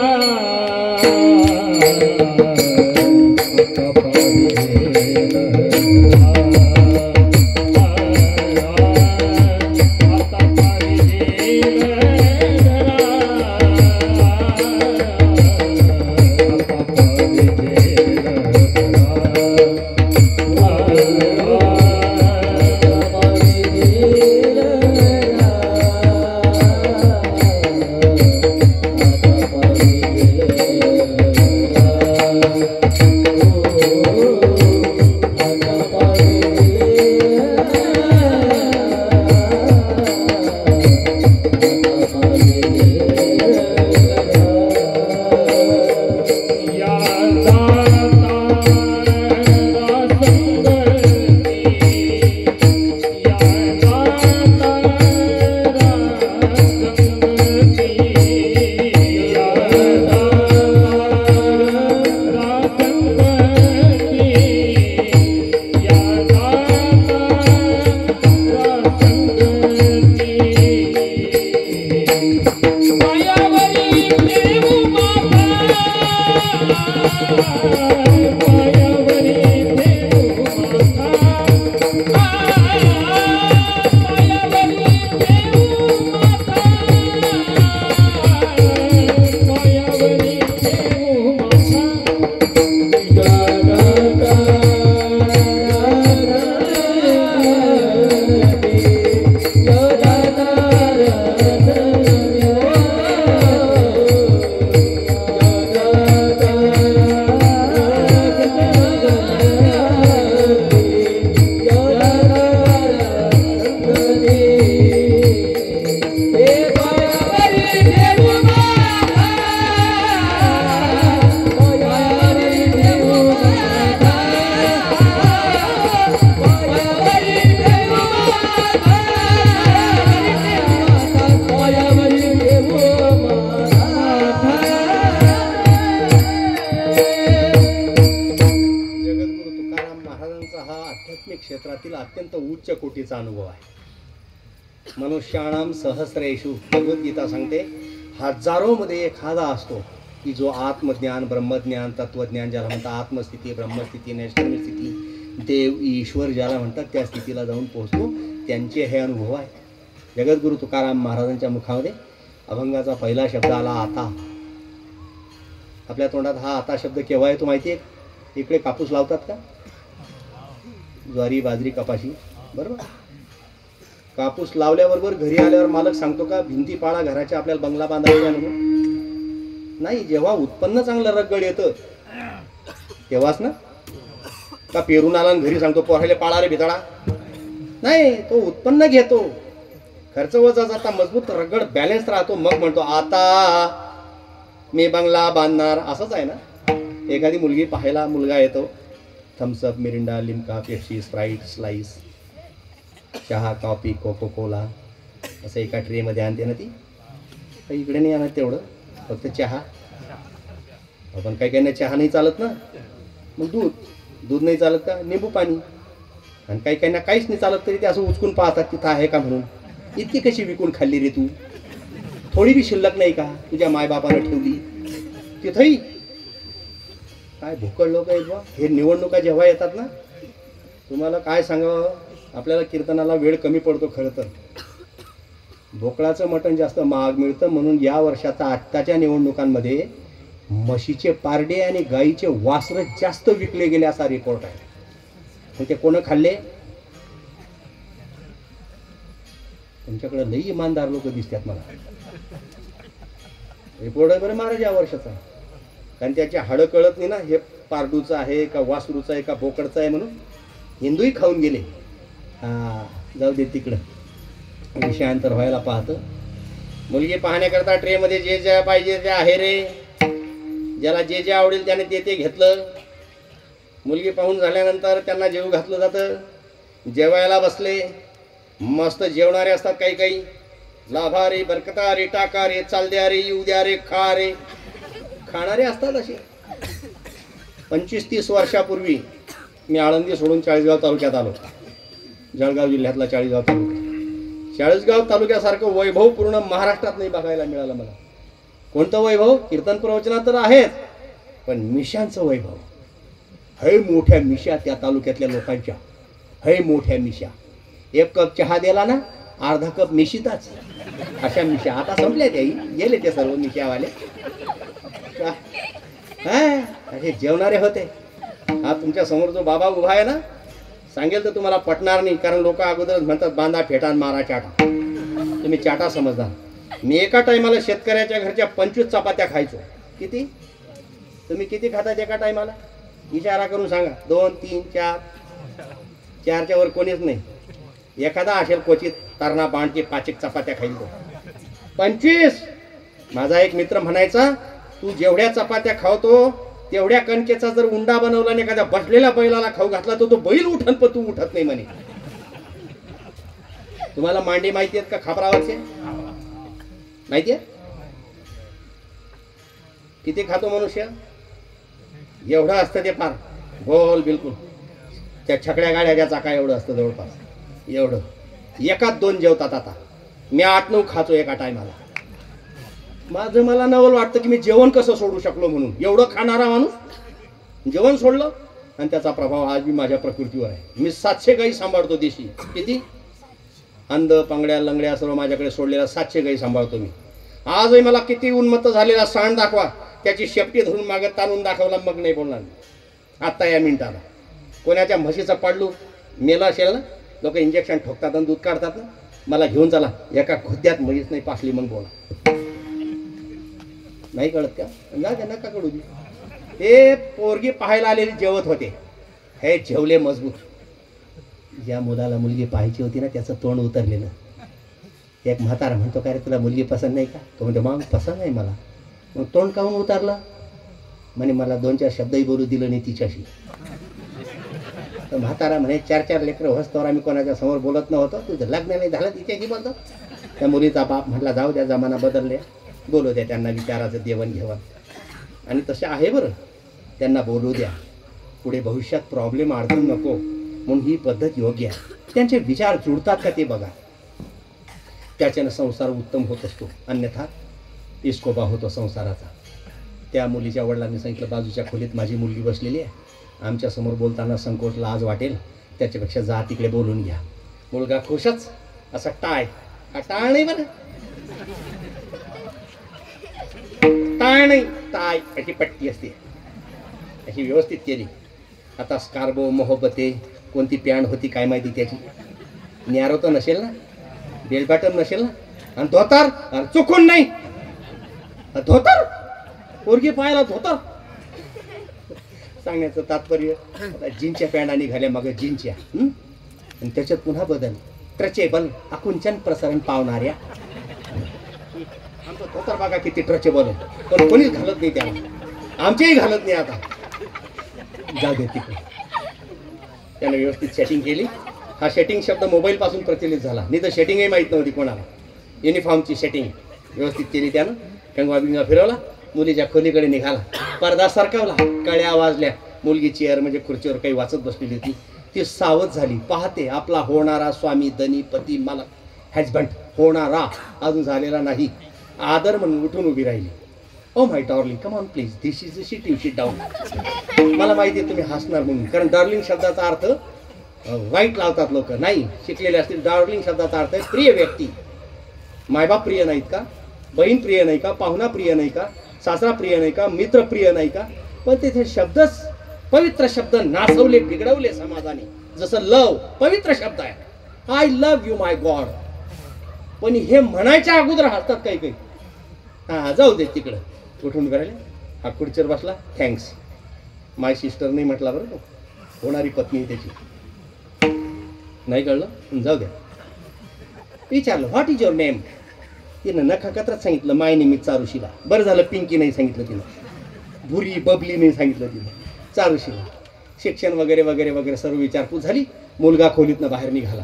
B: पायावरी देऊ माता पायावरी देऊ माता पायावरी देऊ माता पायावरी देऊ
A: क्षेत्रातील अत्यंत उच्च कोटीचा अनुभव आहे. मनुष्याणाम सहस्रेषु भगवद्गीता सांगते हजारो मध्ये एखादा असतो की जो आत्मज्ञान ब्रह्मज्ञान तत्वज्ञान ज्याला म्हणतात आत्मस्थिती ब्रह्मस्थिती नैष्कर्म्य स्थिती देव ईश्वर ज्याला म्हणतात त्या स्थितीला जाऊन पोहोचतो. त्यांचे हे अनुभव आहे. जगद्गुरु तुकाराम महाराजांच्या मुखामध्ये अभंगाचा पहिला शब्द आला आता. आपल्या तोंडात हा आता शब्द केव्हा येतो माहिती आहे? इकडे कापूस लावतात का? ज्वारी बाजरी कपाशी बरोबर. कापूस लावल्याबरोबर घरी आल्यावर मालक सांगतो का भिंती पाळा घराच्या आपल्याला बंगला बांधायचा नाही. जेव्हा उत्पन्न चांगलं रगड येतं तेव्हाच ना. का पेरून आला आणि घरी सांगतो पोराले पाळा रे भिताळा नाही. तो उत्पन्न घेतो खर्च वजा जाता मजबूत रगड बॅलन्स राहतो मग म्हणतो आता मी बंगला बांधणार. असंच आहे ना. एखादी मुलगी पाहायला मुलगा येतो Thums Up Mirinda Limca Pepsi sprite slice चहा कॉफी कोको कोला असं एका ट्रेमध्ये आणते ना ती. काही इकडे नाही आणत तेवढं फक्त चहा. आपण काही काही चहा नाही चालत ना मग दूध नाही चालत का निंबू पाणी. आणि काही काही काहीच नाही चालत तरी ते असं उचकून पाहतात तिथं आहे का म्हणून. इतकी कशी विकून खाल्ली रे तू? थोडी बी शिल्लक नाही का तुझ्या मायबापानं ठेवली तिथंही? काय भोकड लोक आहेत बा. हे निवडणुका जेव्हा येतात ना तुम्हाला काय सांगावं. आपल्याला कीर्तनाला वेळ कमी पडतो खरं तर. भोकळाचं मटण जास्त महाग मिळतं म्हणून या वर्षाचा आत्ताच्या निवडणुकांमध्ये म्हशीचे पारडे आणि गाईचे वासरं जास्त विकले गेले असा रिपोर्ट आहे. मग ते कोण खाल्ले? तुमच्याकडे लई इमानदार लोक दिसतात मला. रिपोर्ट आहे बरं महाराज या वर्षाचा. कारण त्याची हाडं कळत नाही ना हे पारडूचं आहे का वासरूचं आहे का बोकडचं आहे म्हणून. हिंदूही खाऊन गेले. जाऊ दे तिकडं. विषयांतर व्हायला पाहतं. मुलगी पाहण्याकरता ट्रेमध्ये जे जे पाहिजे ते आहे रे. ज्याला जे जे आवडेल त्याने ते घेतलं. मुलगी पाहून झाल्यानंतर त्यांना जेवू घातलं जातं. जेवायला बसले. मस्त जेवणारे असतात काही काही. लाभा रे बरकता रे टाका रे चाल द्या रे येऊ द्या रे खा रे खाणारे असतात असे. 25-30 वर्षापूर्वी मी आळंदी सोडून चाळीसगाव तालुक्यात आलो. जळगाव जिल्ह्यातला चाळीसगाव तालुका. चाळीसगाव तालुक्यासारखं वैभव पूर्ण महाराष्ट्रात नाही बघायला मिळालं मला. कोणतं वैभव? कीर्तन प्रवचनात तर आहेत पण मिशांचं वैभव. हे मोठ्या मिशा त्या तालुक्यातल्या लोकांच्या. हे मोठ्या मिशा. 1 कप चहा दिला ना अर्धा कप मिशीताच. अशा मिशा आता संपल्या. त्याही गेले ते सर्व मिशावाले. असे जेवणारे होते. हा तुमच्या समोर जो बाबा उभा आहे ना सांगेल तर तुम्हाला पटणार नाही. कारण लोक अगोदर म्हणतात बांधा फेटा मारा चाटा. तुम्ही चाटा समजणार. मी एका टायमाला शेतकऱ्याच्या घरच्या 25 चपात्या खायचो. किती? तुम्ही किती खातात एका टायमाला? विचारा करून सांगा. 2, 3, 4. 4च्या वर कोणीच नाही. एखादा असेल क्वचित तरणा बांधके 5 चपात्या खाईल तो. 25. माझा एक मित्र म्हणायचा तू जेवढ्या चपात्या खावतो तेवढ्या कणकेचा जर उंडा बनवला आणि एखाद्या बसलेल्या बैलाला खाऊ घातला तर तो बैल उठन पण तू उठत नाही म्हणे. तुम्हाला मांडी माहिती आहेत का खापरावरचे? माहिती आहे? किती खातो मनुष्य? एवढं असतं ते फार गोल बिलकुल. त्या छकड्या गाड्याच्या चाका एवढं असतं जवळपास. एवढं. 1-2 जेवतात आता. मी 8-9 खातो एका टायमाला. माझं मला नवल वाटतं की मी जेवण कसं सोडू शकलो म्हणून. एवढं खाणारा माणूस जेवण सोडलं आणि त्याचा प्रभाव आज मी माझ्या प्रकृतीवर आहे. मी 700 गाई सांभाळतो देशी. किती? अंध पांगड्या लंगड्या सर्व माझ्याकडे सोडलेल्या 700 गाई सांभाळतो मी. आजही मला किती उन्मत्त झालेला सांड दाखवा, त्याची शेपटी धरून मागे ताणून दाखवला मग नाही बोलणार आत्ता या मिनिटाला. कोणाच्या म्हशीचा पाडलू मेला असेल ना, लोक इंजेक्शन ठोकतात आणि दूध काढतात ना, मला घेऊन चला एका खुद्यात म्हैस नाही पासली मग बोला. नाही कळत का? जा त्यांना का कळू दे. ते पोरगी पाहायला आलेली जेवत होते, हे जेवले मजबूत. ज्या मुलाला मुलगी पाहायची होती ना त्याचं तोंड उतरलेलं. एक म्हातारा म्हणतो काय रे तुला मुलगी पसंत नाही का? तो म्हणतो मग पसंत नाही मला. मग तोंड काहून उतरलं? म्हणे मला 2-4 शब्दही बोलू दिलं नाही तिच्याशी. तर म्हातारा म्हणे 4-4 लेकरं होस्तवर आम्ही कोणाच्या समोर बोलत नव्हतो, तुझं लग्न नाही झालं तिच्याशी बोलतो. त्या मुलीचा बाप म्हटला जाऊ द्या जमाना बदलले, बोलू द्या त्यांना विचाराचं देवणघेवण. आणि तसे आहे बरं, त्यांना बोलू द्या, पुढे भविष्यात प्रॉब्लेम अडचण नको म्हणून ही पद्धत योग्य आहे. त्यांचे विचार जुळतात का ते बघा, त्याच्यानं संसार उत्तम होत असतो, अन्यथा इस्कोबा होतो संसाराचा. त्या मुलीच्या वडिलांनी सांगितलं बाजूच्या खोलीत माझी मुलगी बसलेली आहे, आमच्यासमोर बोलताना संकोच लाज वाटेल, त्याच्यापेक्षा जा तिकडे बोलून घ्या. मुलगा खुशच, असा टाळ. हा टाळ नाही बरं, टाळ नाही, टाय अशी पट्टी असते, अशी व्यवस्थित केली. आता स्कार्बो मोहब्बते कोणती पॅन्ट होती काय माहिती त्याची, न्यारो तर नसेल ना, बेल्ट बॅटन नसेल ना, आणि धोतर चुकून नाही, धोतर पोरगी पाहायला धोतर. सांगण्याचं तात्पर्य जीनच्या पॅन्टा निघाल्या मग जीनच्या, आणि त्याच्यात पुन्हा बदल ट्रचेबल आकुंचन प्रसारण पावणाऱ्या. आमचं धोतर बघा किती ट्रचेबल आहे, पण कोणीच घालत नाही त्याला, आमचेही घालत नाही. आता जाऊ दे तिकडे. त्याने व्यवस्थित सेटिंग केली. हा सेटिंग शब्द मोबाईल पासून प्रचलित झाला, नाही तर सेटिंगही माहीत नव्हती कोणाला. युनिफॉर्मची सेटिंग व्यवस्थित केली त्यानं. कंगवा बिंगवा फिरवला, मुलीच्या खोलीकडे निघाला, पडदा सरकवला, कळ्या वाजल्या. मुलगी चेअर म्हणजे खुर्चीवर काही वाचत बसलेली होती. ती सावध झाली, पाहते आपला होणारा स्वामी धनी पती मला हॅजबंड होणारा अजून झालेला नाही. आदर म्हणून उठून उभी राहिली. Oh my darling come on please, this is a sitting sit down. मला माहिती आहे तुम्ही हसणार म्हणून, कारण डार्लिंग शब्दाचा अर्थ वाईट लावतात लोक, नाही शिकलेले असतील. डार्लिंग शब्दाचा अर्थ आहे प्रिय व्यक्ती. मायबाप प्रिय नाहीत का? बहीण प्रिय नाही का? पाहुणा प्रिय नाही का? सासरा प्रिय नाही का? मित्र प्रिय नाही का? पण तिथे शब्दच पवित्र शब्द नासवले बिघडवले समाजाने. जसं लव पवित्र शब्द आहे, I love you my God, पण हे म्हणायच्या अगोदर हसतात काही काही. हा जाऊ दे तिकडं. उठून करायला हा खुर्चीवर बसला. थँक्स माय सिस्टर नाही म्हटला बरं, तो होणारी पत्नी त्याची. नाही कळलं, जाऊ द्या. विचारलं व्हॉट इज युअर नेम. तिनं नखा कत्रात सांगितलं माय नेम इज चारुशिला. बरं झालं पिंकी नाही सांगितलं तिनं, भुरी बबली नाही सांगितलं तिनं, चारुशिला. शिक्षण वगैरे वगैरे वगैरे सर्व विचारपूस झाली. मुलगा खोलीतनं बाहेर निघाला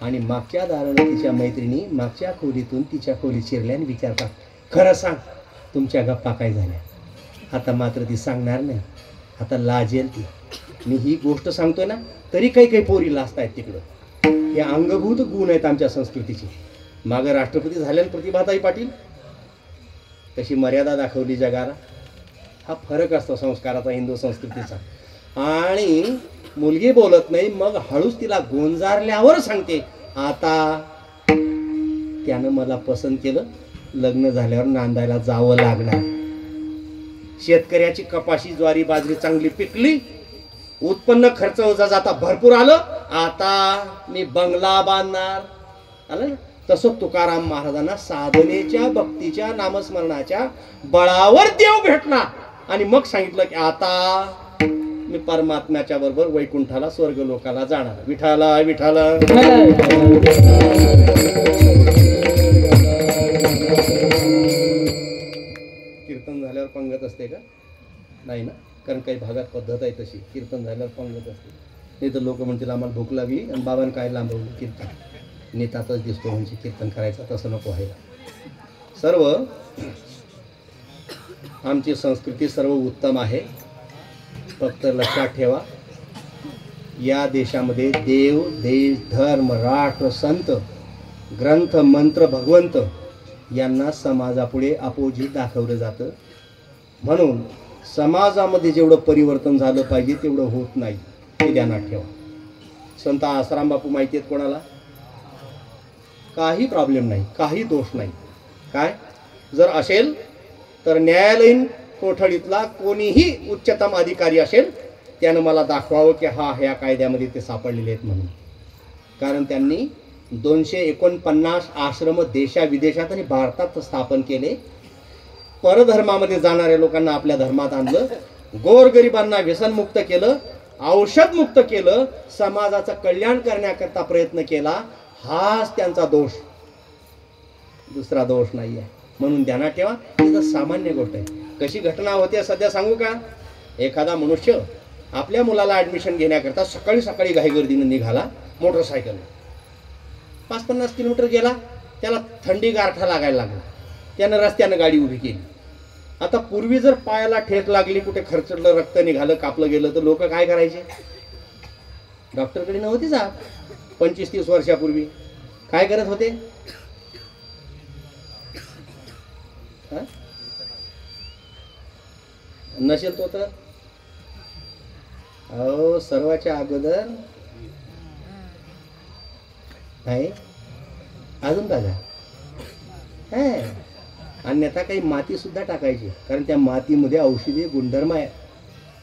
A: आणि मागच्या दारानं तिच्या मैत्रिणी मागच्या खोलीतून तिच्या खोलीत शिरल्या आणि विचारतात खरं सांग तुमच्या गप्पा काय झाल्या. आता मात्र ती सांगणार नाही, आता लाजेल ती. मी ही गोष्ट सांगतोय ना तरी काही काही पोरी लाजतायत तिकडं. हे अंगभूत गुण आहेत आमच्या संस्कृतीचे. मागं राष्ट्रपती झाल्या प्रतिभाताई पाटील, तशी मर्यादा दाखवली जगाला. हा फरक असतो संस्काराचा हिंदू संस्कृतीचा. आणि मुलगी बोलत नाही, मग हळूच तिला गोंजारल्यावर सांगते आता त्यानं मला पसंत केलं, लग्न झाल्यावर नांदायला जावं लागणार. शेतकऱ्याची कपाशी ज्वारी बाजरी चांगली पिकली, उत्पन्न खर्च वजा जाता भरपूर आलं, आता मी बंगला बांधणार. आलं ना? तसं तुकाराम महाराजांना साधनेच्या भक्तीच्या नामस्मरणाच्या बळावर देव भेटला आणि मग सांगितलं की आता मी परमात्म्याच्या बरोबर वैकुंठाला स्वर्ग लोकाला जाणार. विठाला विठाला. कीर्तन झाल्यावर पंगत असते का? नाही ना, कारण काही भागात पद्धत आहे तशी, कीर्तन झाल्यावर पंगत असते. नाही तर लोक म्हणतील आम्हाला भूक लागली आणि बाबांनी काय लांबवलं कीर्तन, नेतातच दिसतो म्हणजे कीर्तन करायचं, तसं नको व्हायला. सर्व आमची संस्कृती सर्व उत्तम आहे, फक्त लक्षात ठेवा या देशामध्ये देव देश धर्म राष्ट्र संत ग्रंथ मंत्र भगवंत यांना समाजापुढे अपोजिट दाखवलं जातं. म्हणून समाजामध्ये जेवढं परिवर्तन झालं पाहिजे तेवढं होत नाही, हे ध्यानात ठेवा. संत आसाराम बापू माहिती आहेत कोणाला? काही प्रॉब्लेम नाही, काही दोष नाही. काय जर असेल तर न्यायालयीन कोठडीतला कोणीही उच्चतम अधिकारी असेल त्यानं मला दाखवावं की हा ह्या कायद्यामध्ये ते सापडलेले आहेत म्हणून. कारण त्यांनी 249 आश्रम देशाविदेशात आणि भारतात स्थापन केले. परधर्मामध्ये जाणाऱ्या लोकांना आपल्या धर्मात आणलं, गोरगरिबांना व्यसनमुक्त केलं, औषधमुक्त केलं, समाजाचं कल्याण करण्याकरता प्रयत्न केला. हाच त्यांचा दोष, दुसरा दोष नाही आहे. म्हणून ध्यानात ठेवा, ही तर सामान्य गोष्ट आहे. कशी घटना होते सध्या सांगू का? एखादा मनुष्य आपल्या मुलाला ॲडमिशन घेण्याकरता सकाळी सकाळी घाईगर्दीनं निघाला मोटरसायकल, 5-50 किलोमीटर गेला. त्याला थंडी गारठा लागायला लागला. त्यानं रस्त्यानं गाडी उभी केली. आता पूर्वी जर पायाला ठेच लागली, कुठे खरचडलं, रक्त निघालं, कापलं गेलं तर लोक काय करायचे? डॉक्टरकडे नव्हते जा. 25-30 वर्षापूर्वी काय करत होते? नसेल तो तर अहो सर्वाच्या अगोदर नाही अजून बघा, अन्यथा काही माती सुद्धा टाकायची, कारण त्या मातीमध्ये औषधी गुणधर्म आहे.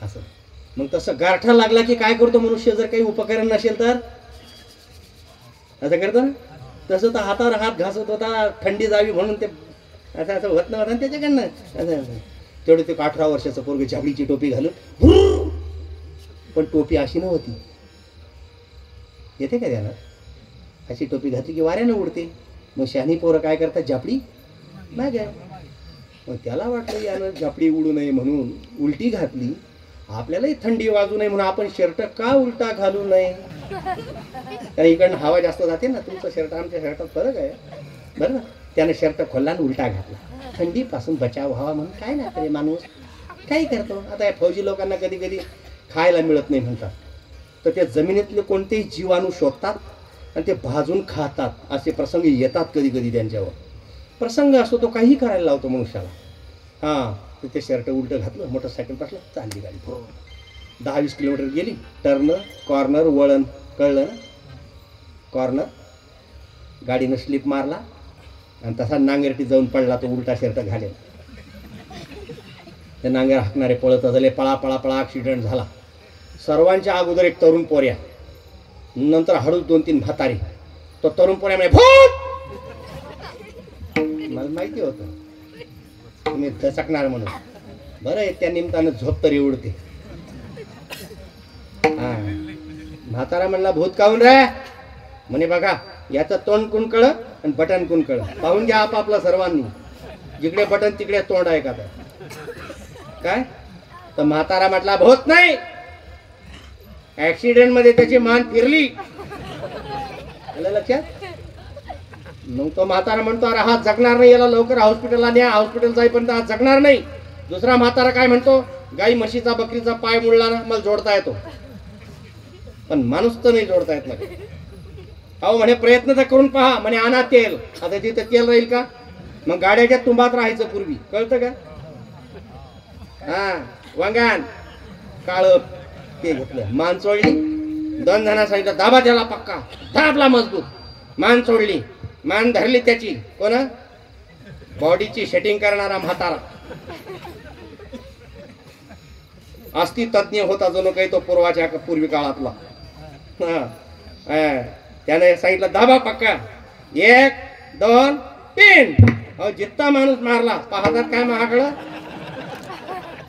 A: असं मग तसं गारठा लागला की काय करतो मनुष्य? जर काही उपकरण नसेल तर असं करतो ना. तसं तर हातावर हात घासत होता थंडी जावी म्हणून. ते असं असं होत नव्हतं त्याच्याकडनं. असं तेवढं ते 18 वर्षाचं पोरग झाबडीची टोपी घालून, पण टोपी अशी नव्हती. येते का त्याला? अशी टोपी घातली की वाऱ्यानं उडते. मग शहाणी पोरं काय करतात? झापडी नाही काय. मग त्याला वाटलं यानं झापडी उडू नये म्हणून उलटी घातली. आपल्यालाही थंडी वाजू नये म्हणून आपण शर्ट का उलटा घालू नये? कारण इकडनं हवा जास्त जाते ना. तुमचं शर्ट आमच्या शर्टात फरक आहे बरं ना. त्यानं शर्ट खोलला आणि उलटा घातला. थंडीपासून बचाव व्हावा म्हणून. काय ना तरी माणूस काही करतो. आता या फौजी लोकांना कधी कधी खायला मिळत नाही म्हणतात, तर त्या जमिनीतले कोणतेही जीवाणू शोधतात आणि ते भाजून खातात. असे प्रसंग येतात कधी कधी त्यांच्यावर. प्रसंग असतो तो काही करायला लावतो मनुष्याला. हां, तर ते शर्ट उलटं घातलं, मोटरसायकल पासलं, चालली गाडी. 10-20 किलोमीटर गेली. टर्न, कॉर्नर, वळण, कळलं ना? कॉर्नर, गाडीनं स्लिप मारला आणि तसा नांगरटी जाऊन पडला. तो उलटा शर्ट घालेल. ते नांगर हाकणारे पळत झाले. पळा पळा पळा ॲक्सिडेंट झाला. सर्वांच्या अगोदर एक तरुण पोऱ्या, नंतर हळूच 2-3 म्हातारे. तो तरुण पोऱ्या म्हणे भूत. मला माहिती होतं तुम्ही दचकणार म्हणून. बरं आहे त्या निमित्तानं झोप तरी उडते. हा, म्हातारा म्हणला भूत काहून रे? म्हणे बघा याचं तोंड कुणकळ आणि बटन कुणकळ. पाहून घ्या आपापला सर्वांनी. जिकडे बटन तिकडे तोंड आहे का? काय तर म्हातारा म्हटला भूत नाही, ऍक्सिडेंट मध्ये त्याची मान फिरली. लक्षात? मग तो म्हातारा म्हणतो अरे हा जगणार नाही, याला लवकर हॉस्पिटलला न्या. हॉस्पिटल जाईपर्यंत हा जगणार नाही. दुसरा म्हातारा काय म्हणतो? गाई म्हशीचा बकरीचा पाय मुडला ना मला जोडता येतो, पण माणूस तर नाही जोडता येत मला. अहो म्हणे प्रयत्न तर करून पहा. म्हणे आणा तेल. आता तिथे तेल राहील का? मग गाड्याच्या तुंबात राहायचं पूर्वी. कळतं का? हा, वांगान काळ ते घेतलं. मान सोडली. 2 जणांना सांगितलं दाबा त्याला पक्का. दाबला मजबूत. मान सोडली. मान धरली त्याची. कोण? बॉडीची सेटिंग करणारा म्हातारा. अस्ति तज्ञ होता जणू काही तो पूर्वी काळातला. त्याने सांगितलं दाबा पक्का. 1, 2, 3. अहो जित्ता माणूस मारला. पाहतात काय महागडं?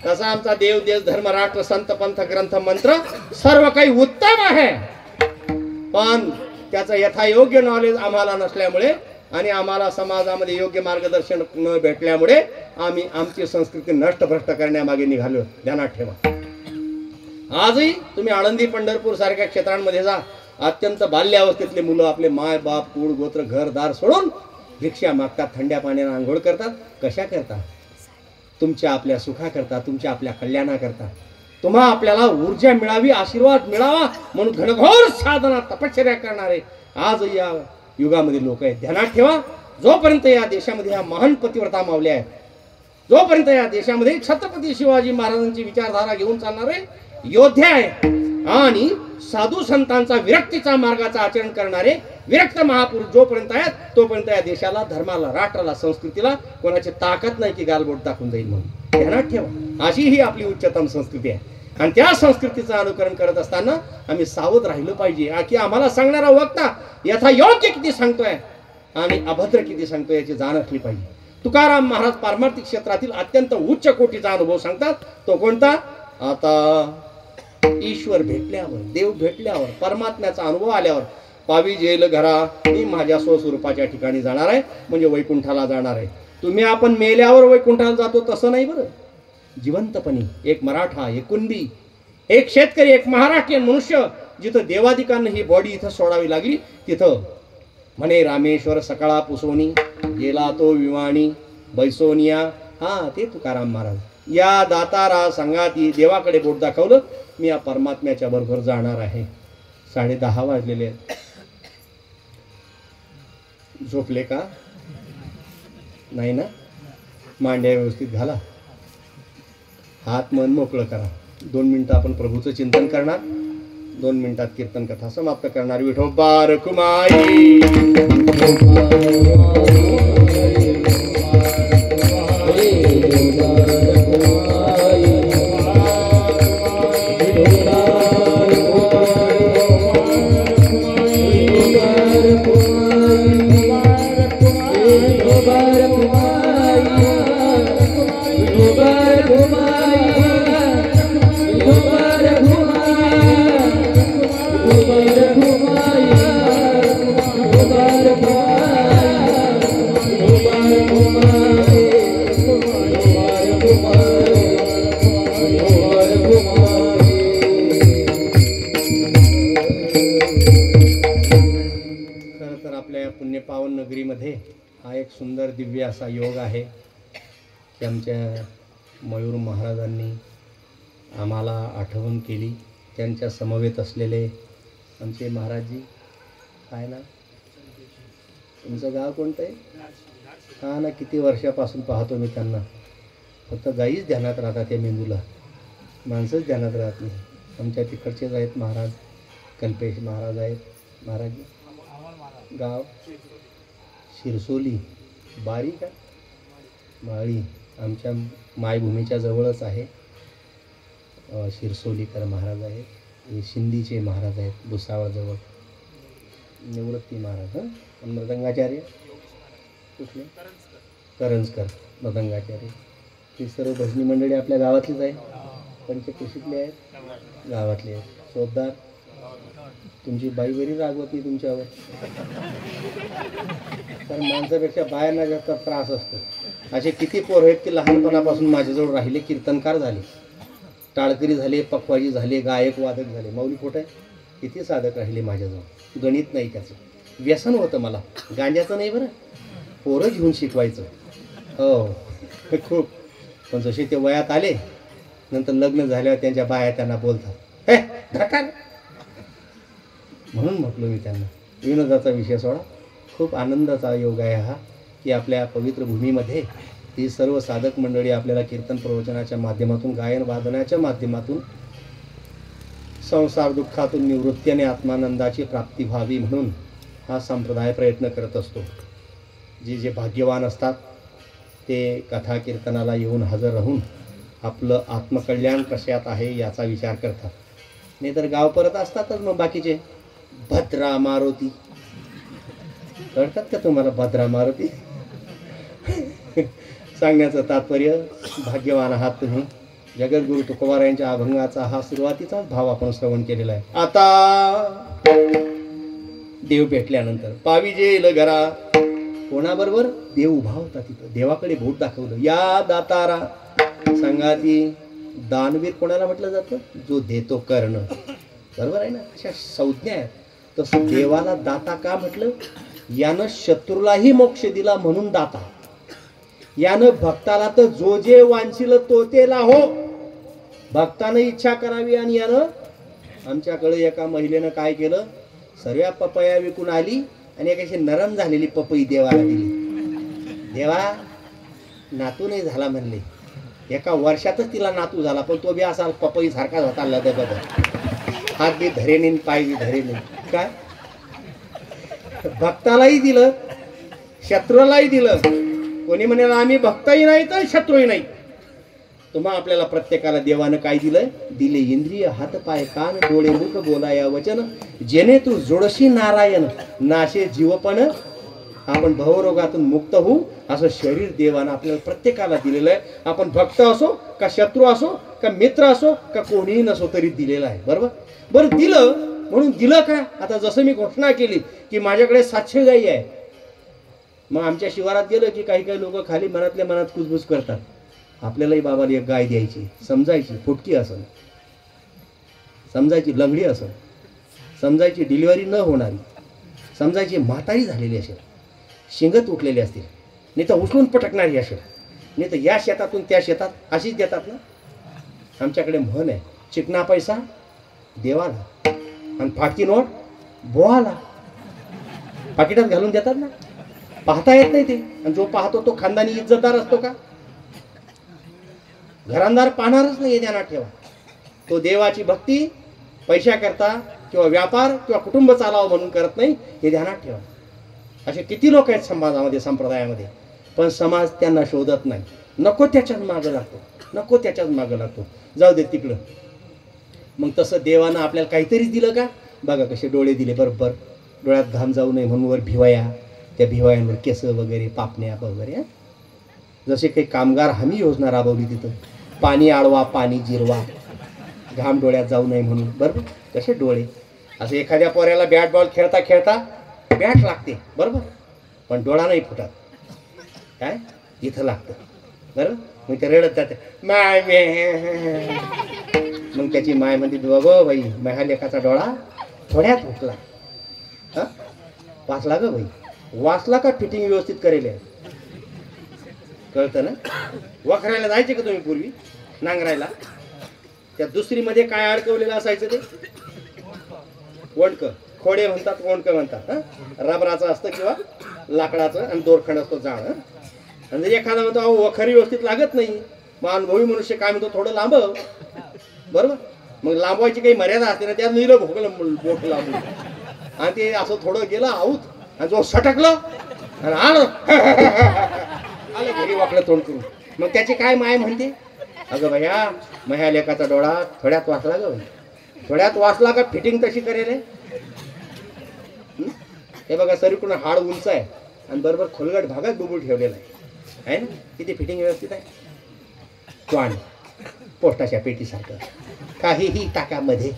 A: तसा आमचा देव देश धर्म राष्ट्र संत पंथ ग्रंथ मंत्र सर्व काही उत्तम आहे, पण त्याचं यथायोग्य नॉलेज आम्हाला नसल्यामुळे आणि आम्हाला समाजामध्ये योग्य मार्गदर्शन न भेटल्यामुळे आम्ही आमची संस्कृती नष्टभ्रष्ट करण्यामागे निघालो. ध्यानात ठेवा. आजही तुम्ही आळंदी पंढरपूर सारख्या क्षेत्रांमध्ये जा. अत्यंत बाल्यावस्थेतले मुलं आपले माय बाप कुळ गोत्र घरदार सोडून भिक्षा मागतात, थंड्या पाण्याने आंघोळ करतात. कशा करतात? तुमच्या आपल्या सुखा करता, तुमच्या आपल्या कल्याणा करता. तुम्हा आपल्याला ऊर्जा मिळावी, आशीर्वाद मिळावा म्हणून घनघोर साधना तपश्चर्या करणारे आज या युगामध्ये लोक आहेत. ध्यानात ठेवा. जोपर्यंत या देशामध्ये ह्या महान पतिव्रता मावल्या आहेत, जोपर्यंत या देशामध्ये छत्रपती शिवाजी महाराजांची विचारधारा घेऊन चालणारे योद्धे आहे आणि साधू संतांचा विरक्तीचा मार्गाचा आचरण करणारे विरक्त महापुरुष जोपर्यंत आहेत, तोपर्यंत या देशाला, धर्माला, राष्ट्राला, संस्कृतीला कोणाची ताकद नाही की गालबोट टाकून जाईल म्हणून ध्यानात ठेवा. अशी ही आपली उच्चतम संस्कृती आहे आणि त्या संस्कृतीचं अनुकरण करत असताना आम्ही सावध राहिलो पाहिजे की आम्हाला सांगणारा वक्ता यथा योग्य किती सांगतोय आणि अभद्र किती सांगतोय याची जाण असली पाहिजे. तुकाराम महाराज पारमार्थिक क्षेत्रातील अत्यंत उच्च कोटीचा अनुभव सांगतात. तो कोणता? आता ईश्वर भेटल्यावर, देव भेटल्यावर, परमात्म्याचा अनुभव आल्यावर, पावी जेल घरा मी माझ्या स्वस्वरूपाच्या ठिकाणी जाणार आहे, म्हणजे वैकुंठाला जाणार आहे. तुम्ही आपण मेल्यावर वैकुंठाला जातो तसं नाही बरं. जिवंतपणी एक मराठा, एक कुणबी, एक शेतकरी, एक महाराष्ट्रीयन मनुष्य जिथं देवादिकांना ही बॉडी इथं सोडावी लागली, तिथं म्हणे रामेश्वर सकाळा पुसोनी गेला तो विमानी बैसोनिया. हा, ते तुकाराम महाराज या दातारा संगाती देवाकडे बोट दाखवलं, मी या परमात्म्याच्या बरोबर जाणार आहे. 10:30 वाजलेले आहेत. झोपले का नाही ना? मांड्या व्यवस्थित घाला, हात मन मोकळं करा. 2 मिनिटं आपण प्रभूचं चिंतन करणार, 2 मिनिटात कीर्तन कथा समाप्त करणार. विठोबा रखुमाई पुण्यपावन नगरीमध्ये हा एक सुंदर दिव्य असा योग आहे की आमच्या मयूर महाराजांनी आम्हाला आठवण केली. त्यांच्या समवेत असलेले आमचे महाराजजी, काय ना तुमचं गाव कोणतं आहे? हा ना, किती वर्षापासून पाहतो मी त्यांना. फक्त गाईच ध्यानात राहतात, त्या मेंदूला माणसंच ध्यानात राहत नाही. आमच्या तिकडचेच आहेत महाराज, कल्पेश महाराज आहेत. महाराजजी गाव शिरसोली, बारी का माळी, आमच्या मायभूमीच्या जवळच आहे. शिरसोलीकर महाराज आहेत, हे शिंदीचे महाराज आहेत, भुसावळजवळ. निवृत्ती महाराज. हां, मृदंगाचार्य कुठले? करंजकर मृदंगाचार्य. ही सर्व भजनी मंडळी आपल्या गावातलीच आहे. पंचकृषीतले आहेत, गावातले आहेत. शोधदार तुमची बाई बरी रागवती तुमच्यावर, कारण माणसापेक्षा बायांना जास्त त्रास असतो. असे किती पोर आहेत की लहानपणापासून माझ्याजवळ राहिले, कीर्तनकार झाले, टाळकरी झाले, पखवाजी झाले, गायक वादक झाले. माऊली खोटं आहे, किती साधक राहिले माझ्याजवळ. गणित नाही त्याचं. व्यसन होतं मला, गांजाचं नाही बरं, पोरं घेऊन शिकवायचं. हो खूप. पण जसे ते वयात आले, नंतर लग्न झाल्यावर त्यांच्या बाया त्यांना बोलतात, हे धकार. म्हणून म्हटलो मी त्यांना. विनोदाचा विषय सोडा. खूप आनंदाचा योग आहे हा की आपल्या पवित्र भूमीमध्ये ही सर्व साधक मंडळी आपल्याला कीर्तन प्रवचनाच्या माध्यमातून, गायन वादनाच्या माध्यमातून संसार दुःखातून निवृत्ती आणि आत्मानंदाची प्राप्ती व्हावी म्हणून हा संप्रदाय प्रयत्न करत असतो. जे भाग्यवान असतात ते कथा कीर्तनाला येऊन हजर राहून आपलं आत्मकल्याण कशात आहे याचा विचार करतात. नाही तर गाव परत असतातच मग बाकीचे. भद्रा मारुती कळतात का तुम्हाला? भद्रा मारुती सांगण्याचं तात्पर्य, भाग्यवान आहात तुम्ही. जगद्गुरु तुकोबारायांच्या अभंगाचा हा सुरुवातीचाच भाव आपण श्रवण केलेला आहे. आता देव भेटल्यानंतर पावी जेल घरा, कोणाबरोबर? देव उभा होता तिथं, देवाकडे बोट दाखवलं. या दातारा संगाती. दानवीर कोणाला म्हटलं जातं? जो देतो कर्ण. बरोबर आहे ना? अशा संज्ञा आहेत. तसं देवाला दाता का म्हटलं? यानं शत्रूलाही मोक्ष दिला म्हणून दाता. यानं भक्ताला तर जो जे वांछिल तो ते लाहो. भक्तानं इच्छा करावी. आणि यानं आमच्याकडे एका महिलेनं काय केलं? सर्व पपया विकून आली आणि एक अशी नरम झालेली पपई देवाला दिली. देवा नातू नाही झाला म्हणले, एका वर्षातच तिला नातू झाला, पण तो बी असा पपई सारखाच होता लदबद, हात बी धरे नाही पाय बी धरे नाही. काय भक्तालाही दिलं शत्रूलाही दिलं. कोणी म्हणाला आम्ही भक्तही नाही तर शत्रूही नाही. तुम्हा आपल्याला प्रत्येकाला देवानं काय दिलं? दिले इंद्रिय, हात पाय कान डोळे मुख बोलाया वचन, जेणे तू जोडशी नारायण नाशे जीवपण, आपण भवरोगातून मुक्त होऊ असं शरीर देवानं आपल्याला प्रत्येकाला दिलेलं आहे. आपण भक्त असो का शत्रू असो का मित्र असो का कोणीही नसो तरी दिलेलं आहे. बरोबर. बरं दिलं म्हणून दिलं का? आता जसं मी घोषणा केली की माझ्याकडे 700 गायी आहे, मग आमच्या शिवारात गेलं की काही काही लोक खाली मनातल्या मनात कुजबुज करतात, आपल्यालाही बाबाला एक गाय द्यायची, समजायची फुटकी असेल, समजायची लंगडी असेल, समजायची डिलिव्हरी न होणारी, समजायची म्हातारी झालेली असेल, शिंगत उठलेली असतील, नाही तर उचलून पटकणारी असेल, नाही तर या शेतातून त्या शेतात अशीच देतात ना. आमच्याकडे म्हण आहे, चिकना पैसा देवाला आणि फाटकी नोट बोहाला. पाकिटात घालून देतात ना, पाहता येत नाही ते, आणि जो पाहतो तो खानदानी इज्जतदार असतो का? घरांदार पाहणारच नाही, हे ध्यानात ठेवा. तो देवाची भक्ती पैशा करता किंवा व्यापार किंवा कुटुंब चालावं म्हणून करत नाही, हे ध्यानात ठेवा. असे किती लोक आहेत समाजामध्ये संप्रदायामध्ये, पण समाज त्यांना शोधत नाही, नको त्याच्याच मागं लागतो, नको त्याच्याच मागं लागतो, जाऊ दे तिकडं. मग तसं देवानं आपल्याला काहीतरीच दिलं का? बघा कसे डोळे दिले, बरोबर डोळ्यात घाम जाऊ नये म्हणून वर भिवाया, त्या भिवायांवर केस वगैरे पापण्या वगैरे. जसे काही कामगार हमी योजना राबवली तिथं, पाणी आडवा पाणी जिरवा, घाम डोळ्यात जाऊ नये म्हणून. बरोबर कसे डोळे. असं एखाद्या पोऱ्याला बॅट बॉल खेळता खेळता बॅट लागते, बरोबर, पण डोळा नाही फुटत, काय इथं लागतं. बरोबर. मग ते रडत जाते, माय मग त्याची माय म्हणते बघ बाई माझ्या लेकाचा डोळा थोड्यात फुटला. हा वाचला ग बाई, वाचला का फिटिंग व्यवस्थित करेल आहे, कळतं ना. वखरायला जायचे का तुम्ही पूर्वी नांगरायला? त्या दुसरीमध्ये काय अडकवलेलं असायचं ते वणक, खोडे म्हणतात, वणक म्हणतात. रबराचं असतं किंवा लाकडाचं, आणि दोरखंड असतो जाड. आणि एखादा म्हणतो अहो वखरी व्यवस्थित लागत नाही, मग अनुभवी मनुष्य काय म्हणतो थोडं लांब, बरोबर. मग लांबवायची काही मर्यादा असते ना, त्यात लिहिलं भोगलं बोट लांबून, आणि ते असं थोडं गेलं आऊत, आणि जो सटकलं आणि आलं घरी वाकलं तोंड करून. मग त्याची काय माय म्हणते, अगं भैया माझ्या लेकाचा डोळा थोड्यात वाचला ग, थोड्यात वाचला का फिटिंग तशी करेल आहे. हे बघा सरीकडून हाड उंच आहे आणि बरोबर खोलगट भागात बुबुळ ठेवलेला आहे ना, किती फिटिंग व्यवस्थित आहे. तोंड पोस्टाच्या पेटीसारखं, काहीही टाकामध्ये,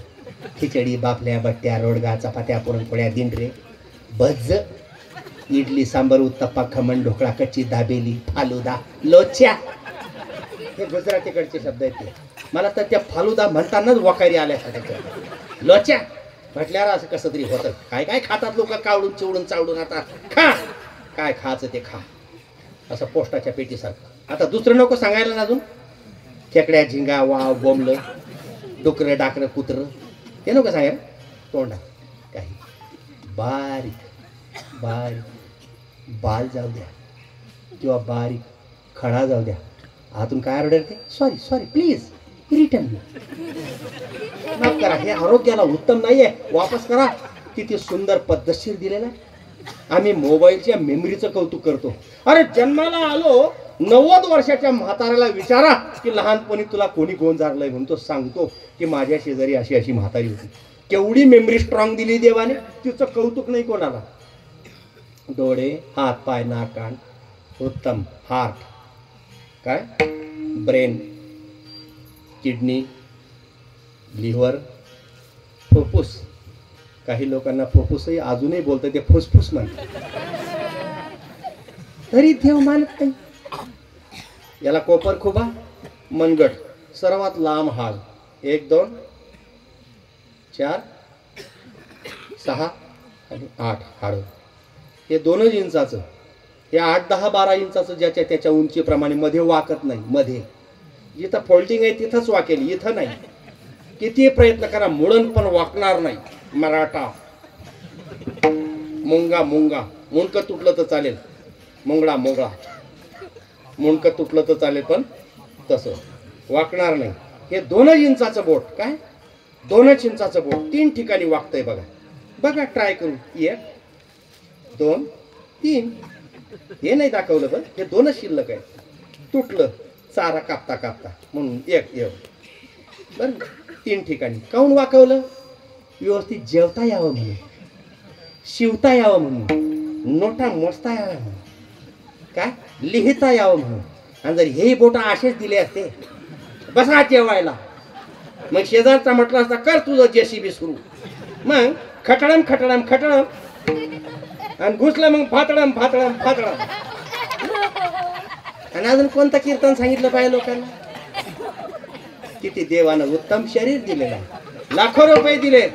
A: खिचडी बाफल्या बट्ट्या रोडगा चपात्या पुरणपोळ्या दिंडरे भज्ज इडली सांबर उत्तप्पा खमण ढोकळा कच्ची दाबेली फालुदा लोच्या, हे गुजरातीकडचे शब्द आहेत. मला तर त्या फालुदा म्हणतानाच वखारी आल्यासारखं. लोच्या म्हटल्यावर असं कसं तरी होतं. काय काय खातात लोक, कावडून चिवडून चावडून, आता खा काय खायचं ते खा, असं पोस्टाच्या पेटीसारखं. आता दुसरं नको सांगायला ना अजून, खेकड्या झिंगा वाव बोंबलं डुकरं डाकरं कुत्रं, ते नको सांगायला. तोंडा काही बारीक बारीक बाल जाऊ द्या किंवा बारीक खडा जाऊ द्या, आतून काय ऑर्डर ते सॉरी सॉरी प्लीज रिटर्न माफ करा, हे आरोग्याला उत्तम नाही आहे, वापस करा. किती सुंदर पद्धतशीर दिलेला आहे. आम्ही मोबाईलच्या मेमरीचं कौतुक करतो. अरे जन्माला आलो 90 वर्षाच्या म्हाताऱ्याला विचारा की लहानपणी तुला कोणी गोंजारलंय, म्हणून तो सांगतो की माझ्या शेजारी अशी अशी म्हातारी होती. केवढी मेमरी स्ट्रॉंग दिली देवाने, तिचं कौतुक नाही कोणाला. डोळे हात पाय नाक कान उत्तम, हार्ट काय ब्रेन किडनी लिव्हर फुफ्फुस, काही लोकांना फुफ्फुसही अजूनही बोलतात, ते फुसफुस म्हणतात, तरी देव मानत नाही. याला कोपर खुबा मनगट, सर्वात लांब हाड 1 2 4 6 आणि 8 हाड, हे 2 इंचाचं, हे 8 10 12 इंचाचं ज्याच्या त्याच्या उंचीप्रमाणे, मध्ये वाकत नाही. मध्ये जिथं फोल्डिंग आहे तिथंच वाकेल, इथं नाही. किती प्रयत्न करा मुळण पण वाकणार नाही. मराठा मुंगा मुंगा, मुंडकं तुटलं तर चालेल, मुंगळा मुंगळा मुंडकं तुटलं तर चालेल पण तसं वाकणार नाही. हे 2 इंचाचं बोट, काय 2 इंचाचं बोट 3 ठिकाणी वाकतंय बघा. बघा ट्राय करून. 1 2 3. हे नाही दाखवलं पण हे 2च शिल्लक आहे. तुटलं चारा कापता कापता म्हणून 1 बरं. 3 ठिकाणी काऊन वाकवलं? व्यवस्थित जेवता यावं म्हणून, शिवता यावं म्हणून, नोटा मोजता यावं म्हणून, काय लिहिता यावं म्हणून. आणि जर हे बोट असेच दिले असते बसा जेवायला, मग शेजारचा म्हटलं असता कर तुझं जेसीबी सुरू, मग खटडम खटडम खटडम आणि घुसलं मग फातडम फातडम फातडम. आणि अजून कोणतं कीर्तन सांगितलं पाहिजे लोकांना? किती देवानं उत्तम शरीर दिलेलं आहे, लाखो रुपये दिले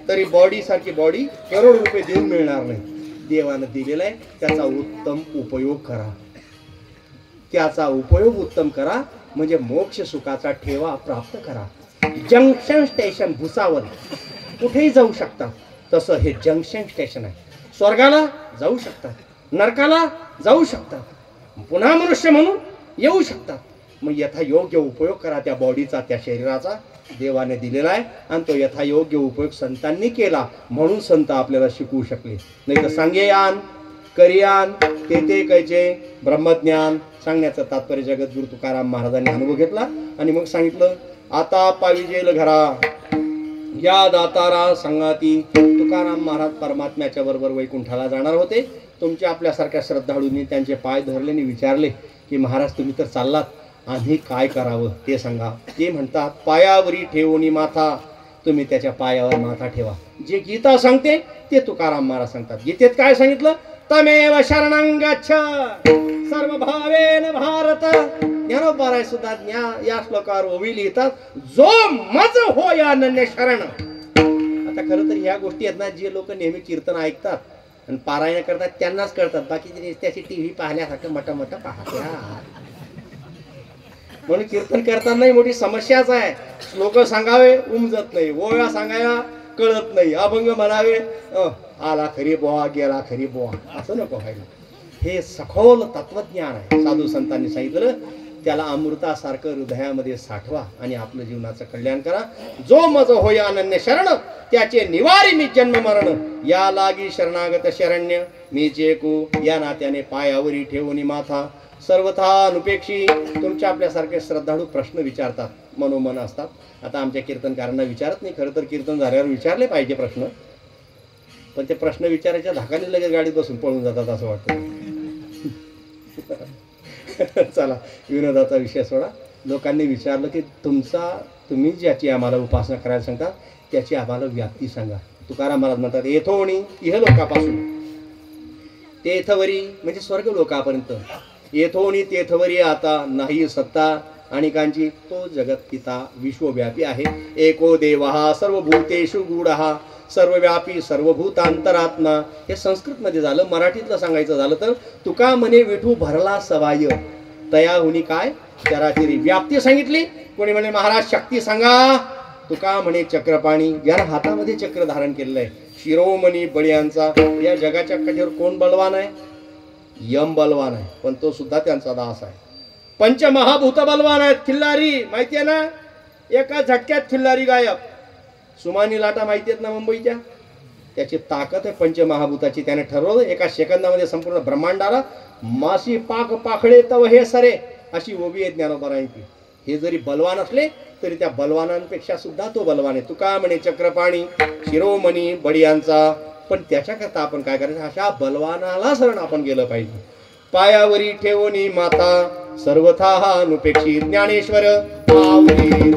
A: तरी बॉडी सारखी बॉडी करोड रुपये देऊन मिळणार नाही. देवानं दिलेलं आहे त्याचा उत्तम उपयोग करा, त्याचा उपयोग उत्तम करा म्हणजे मोक्ष सुखाचा ठेवा प्राप्त करा. जंक्शन स्टेशन भुसावळ कुठेही जाऊ शकता, तसं हे जंक्शन स्टेशन आहे. स्वर्गाला जाऊ शकता, नरकाला जाऊ शकता, पुन्हा मनुष्य म्हणून येऊ शकता. मग यथायोग्य उपयोग करा त्या बॉडीचा, त्या शरीराचा देवाने दिलेला आहे. आणि तो यथायोग्य उपयोग संतांनी केला म्हणून संत आपल्याला शिकवू शकले. नाही तर सांगेयान करियान ते कैचे ब्रह्मज्ञान सांगण्याचं तात्पर्य जगद्गुरु तुकाराम महाराजांनी अनुभव घेतला. आणि मग सांगितलं आता पाविजेल घरा या दातारा संगाती. तुकाराम महाराज परमात्म्याच्या बरोबर वैकुंठाला जाणार होते. तुमच्या आपल्यासारख्या श्रद्धाळूंनी त्यांचे पाय धरले आणि विचारले की महाराज तुम्ही तर चाललात, आम्ही काय करावं ते सांगा. ते म्हणतात पायावरी ठेवणी माथा, तुम्ही त्याच्या पायावर माथा ठेवा. जे गीता सांगते ते तुकाराम महाराज सांगतात. गीतेत काय सांगितलं? तमेव शरणं गच्छ सर्व भावेन भारत. ज्ञानोबा सुद्धा या श्लोकावर ओवी लिहितात जो मज हो या अनन्य शरण. आता खरं तर ह्या गोष्टी आहेत ना, जे लोक नेहमी कीर्तन ऐकतात आणि पारायण करतात त्यांनाच कळतात, बाकीचे त्याची टीव्ही पाहण्यासारखं मट पाहत्या. म्हणून कीर्तन करताना मोठी समस्याच आहे. श्लोक सांगावे उमजत नाही, ओव्या सांगाव्या कळत नाही, अभंग म्हणावे आला खरी बोहा गेला खरी बोहा, असं नको व्हायला. हे सखोल तत्वज्ञान आहे. साधू संतांनी सांगितलं त्याला अमृतासारखं हृदयामध्ये साठवा आणि आपलं जीवनाचं कल्याण करा. जो मज होय अनन्य शरण त्याचे निवारी मी जन्म मरण. या लागी शरणागत शरण्य मी चेकू. या नात्याने पायावरी ठेवून माथा सर्वथा अनुपेक्षी. तुमच्या आपल्यासारखे श्रद्धाळू प्रश्न विचारतात, मनोमन असतात. आता आमच्या कीर्तनकारांना विचारत नाही. खरं तर कीर्तन झाल्यावर विचारले पाहिजे प्रश्न, पण ते प्रश्न विचारायच्या धाकाने लगेच गाडीत बसून पळून जातात असं वाटतं. चला विनोदाचा विषय सोडा. लोकांनी विचारलं की तुम्ही ज्याची आम्हाला उपासना करायला सांगता त्याची आम्हाला व्याप्ती सांगा. तुकाराम महाराज म्हणतात येथोणी इहलोकापासून तेथवरी म्हणजे स्वर्ग लोकापर्यंत. येथोणी तेथवरी आता नाही सत्ता अनेकांची. तो जगत पिता विश्वव्यापी आहे. एको देवहा सर्वभूतेषु गूढहा सर्वव्यापी सर्वभूतांतरात्मा. हे संस्कृतमध्ये झालं. मराठीतलं सांगायचं झालं तर तुका म्हणे विठू भरला सवाय तयाहुनी काय चराचरी. व्याप्ती सांगितली. कोणी म्हणे महाराज शक्ती सांगा. तुका म्हणे चक्रपाणी, ज्याला हातामध्ये चक्र धारण केलेलं आहे. शिरोमणी बळीयांचा. या जगाच्या कठेवर कोण बलवान आहे? यम बलवान आहे, पण तो सुद्धा त्यांचा दास आहे. पंचमहाभूत बलवान आहेत. खिल्लारी माहिती आहे ना, एका झटक्यात खिल्लारी गायब. सुमानी लाटा माहिती आहेत ना मुंबईच्या, त्याची ताकद आहे पंचमहाभूताची. त्याने ठरवलं एका सेकंदामध्ये संपूर्ण ब्रह्मांडाला मासी पाक पाखळे तव हे सरे अशी ओवी आहे ज्ञानोबरायांची. हे जरी बलवान असले तरी त्या बलवानांपेक्षा सुद्धा तो बलवान आहे. तुका म्हणे चक्रपाणी शिरोमणी बडियांचा. पण त्याच्याकरता आपण काय करायचं? अशा बलवानाला शरण आपण गेलं पाहिजे. पायावरी ठेवणी माता सर्वथा अनुपेक्षी. ज्ञानेश्वर माऊली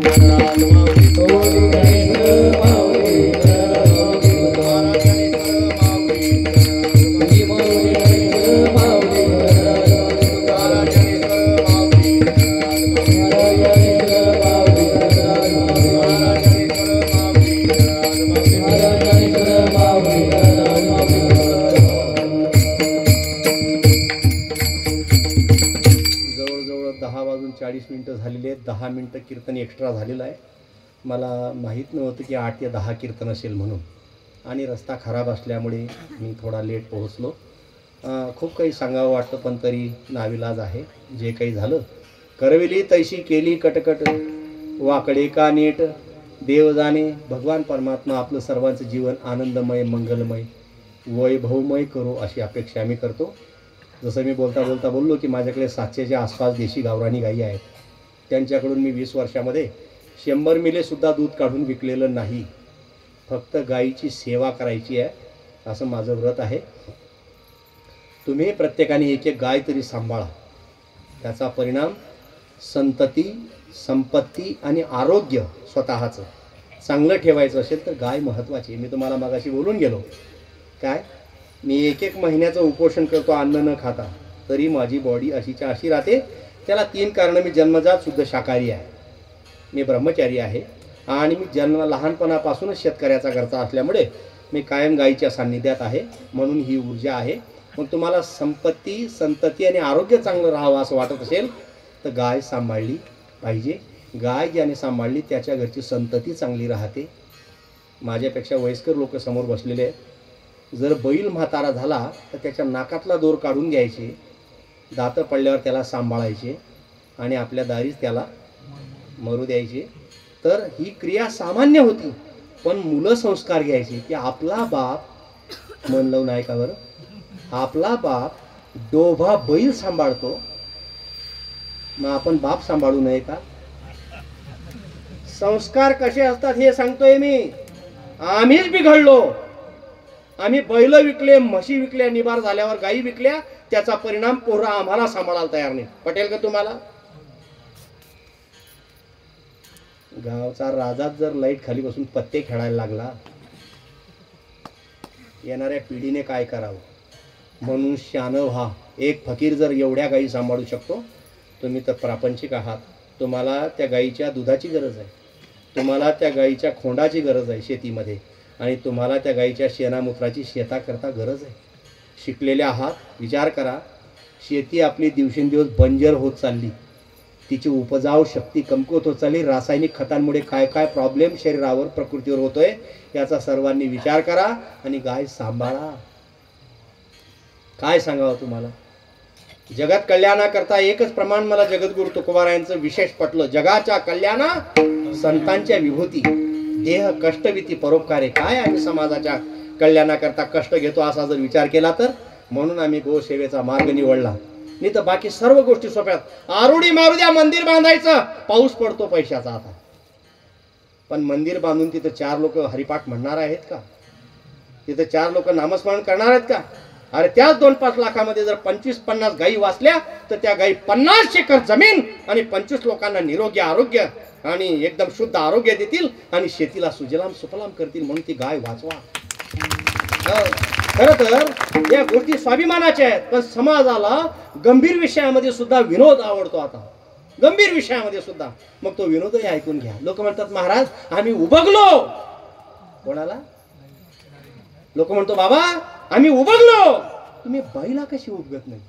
A: झालेले आहेत. 10 मिनिटं कीर्तन एक्स्ट्रा झालेलं आहे. मला माहीत नव्हतं की 8 ते 10 कीर्तन असेल म्हणून, आणि रस्ता खराब असल्यामुळे मी थोडा लेट पोहोचलो. खूप काही सांगावं वाटतं, पण तरी नाविलाज आहे. जे काही झालं, करविली तैशी केली कटकट, वाकडे का नीट देव जाणे. भगवान परमात्मा आपलं सर्वांचं जीवन आनंदमय, मंगलमय, वैभवमय करो अशी अपेक्षा आम्ही करतो. जसं मी बोलता बोलता बोललो की माझ्याकडे 700च्या आसपास देशी गावरानी गायी आहेत. त्यांच्याकडून मी 20 वर्षामध्ये 100 मिलेसुद्धा दूध काढून विकलेलं नाही. फक्त गायीची सेवा करायची आहे, असं माझं व्रत आहे. तुम्ही प्रत्येकाने एक एक गाय तरी सांभाळा. त्याचा परिणाम संतती, संपत्ती आणि आरोग्य स्वतःचं चांगलं ठेवायचं असेल तर गाय महत्त्वाची. मी तुम्हाला मगाशी बोलून गेलो काय, मी 1 महिन्याचं उपोषण करतो अन्न न खाता, तरी माझी बॉडी अशीच्या अशी राहते. त्याला 3 कारणं. मी जन्मजात शुद्ध शाकाहारी आहे, मी ब्रह्मचारी आहे, आणि मी लहानपणापासूनच शेतकऱ्याचा घरचा असल्यामुळे मी कायम गायीच्या सान्निध्यात आहे. म्हणून ही ऊर्जा आहे. मग तुम्हाला संपत्ती, संतती आणि आरोग्य चांगलं राहावं असं वाटत असेल तर गाय सांभाळली पाहिजे. गाय ज्याने सांभाळली त्याच्या घरची संतती चांगली राहते. माझ्यापेक्षा वयस्कर लोक समोर बसलेले आहेत. जर बैल म्हातारा झाला तर त्याच्या नाकातला दोर काढून घ्यायचे, दातं पडल्यावर त्याला सांभाळायचे आणि आपल्या दारीच त्याला मरू द्यायचे. तर ही क्रिया सामान्य होती. पण मुलं संस्कार घ्यायचे की आपला बाप, मन लावून ऐका बरं, आपला बाप डोभा बैल सांभाळतो, मग आपण बाप सांभाळू नये का? संस्कार कसे असतात हे सांगतोय मी. आम्हीच बिघडलो. आम्ही बैल विकले, म्हशी विकल्या, निबार झाल्यावर गायी विकल्या. त्याचा परिणाम पोरं आम्हाला सांभाळायला तयार नाही. पटेल का तुम्हाला? गावचा राजाच जर लाईट खाली बसून पत्ते खेळायला लागला, येणाऱ्या पिढीने काय करावं? म्हणून शानं व्हा. एक फकीर जर एवढ्या गायी सांभाळू शकतो, तुम्ही तर प्रापंचिक आहात. तुम्हाला त्या गायीच्या दुधाची गरज आहे, तुम्हाला त्या गायीच्या खोंडाची गरज आहे शेतीमध्ये, आणि तुम्हाला त्या गायीच्या शेणामूत्राची शेताकरता गरज आहे. शिकलेले आहात, विचार करा. शेती आपली दिवसेंदिवस बंजर होत चालली, तिची उपजाऊ शक्ती कमकुवत होत चालली. रासायनिक खतांमुळे काय काय प्रॉब्लेम शरीरावर, प्रकृतीवर होतोय याचा सर्वांनी विचार करा आणि गाय सांभाळा. काय सांगावं तुम्हाला? जगत कल्याणाकरता एकच प्रमाण मला जगद्गुरु तुकोबारायांचं विशेष पटलं. जगाच्या कल्याणा संतांच्या विभूती, देह कष्टविती परोपकारे. काय आम्ही समाजाच्या कल्याणाकरता कष्ट घेतो असा जर विचार केला तर, म्हणून आम्ही गोसेवेचा मार्ग निवडला. नाही तर बाकी सर्व गोष्टी सोप्यात. आरुडी मारू द्या, मंदिर बांधायचं, पाऊस पडतो पैशाचा आता. पण मंदिर बांधून तिथं 4 लोक हरिपाठ म्हणणार आहेत का? तिथं 4 लोक नामस्मरण करणार आहेत का? अरे त्याच 2-5 लाखामध्ये जर 25-50 गायी वाचल्या तर त्या गायी 50 एकर जमीन आणि 25 लोकांना निरोगी आरोग्य आणि एकदम शुद्ध आरोग्य देतील आणि शेतीला सुजलाम सुफलाम करतील. म्हणून ती गाय वाचवा. खरं तर या गोष्टी स्वाभिमानाच्या आहेत, पण समाजाला गंभीर विषयामध्ये सुद्धा विनोद आवडतो. आता गंभीर विषयामध्ये सुद्धा. मग तो विनोदही ऐकून घ्या. लोक म्हणतात महाराज आम्ही उबगलो. कोणाला? लोक म्हणतो बाबा आम्ही उबगलो. तुम्ही बैला कशी उबगत नाही?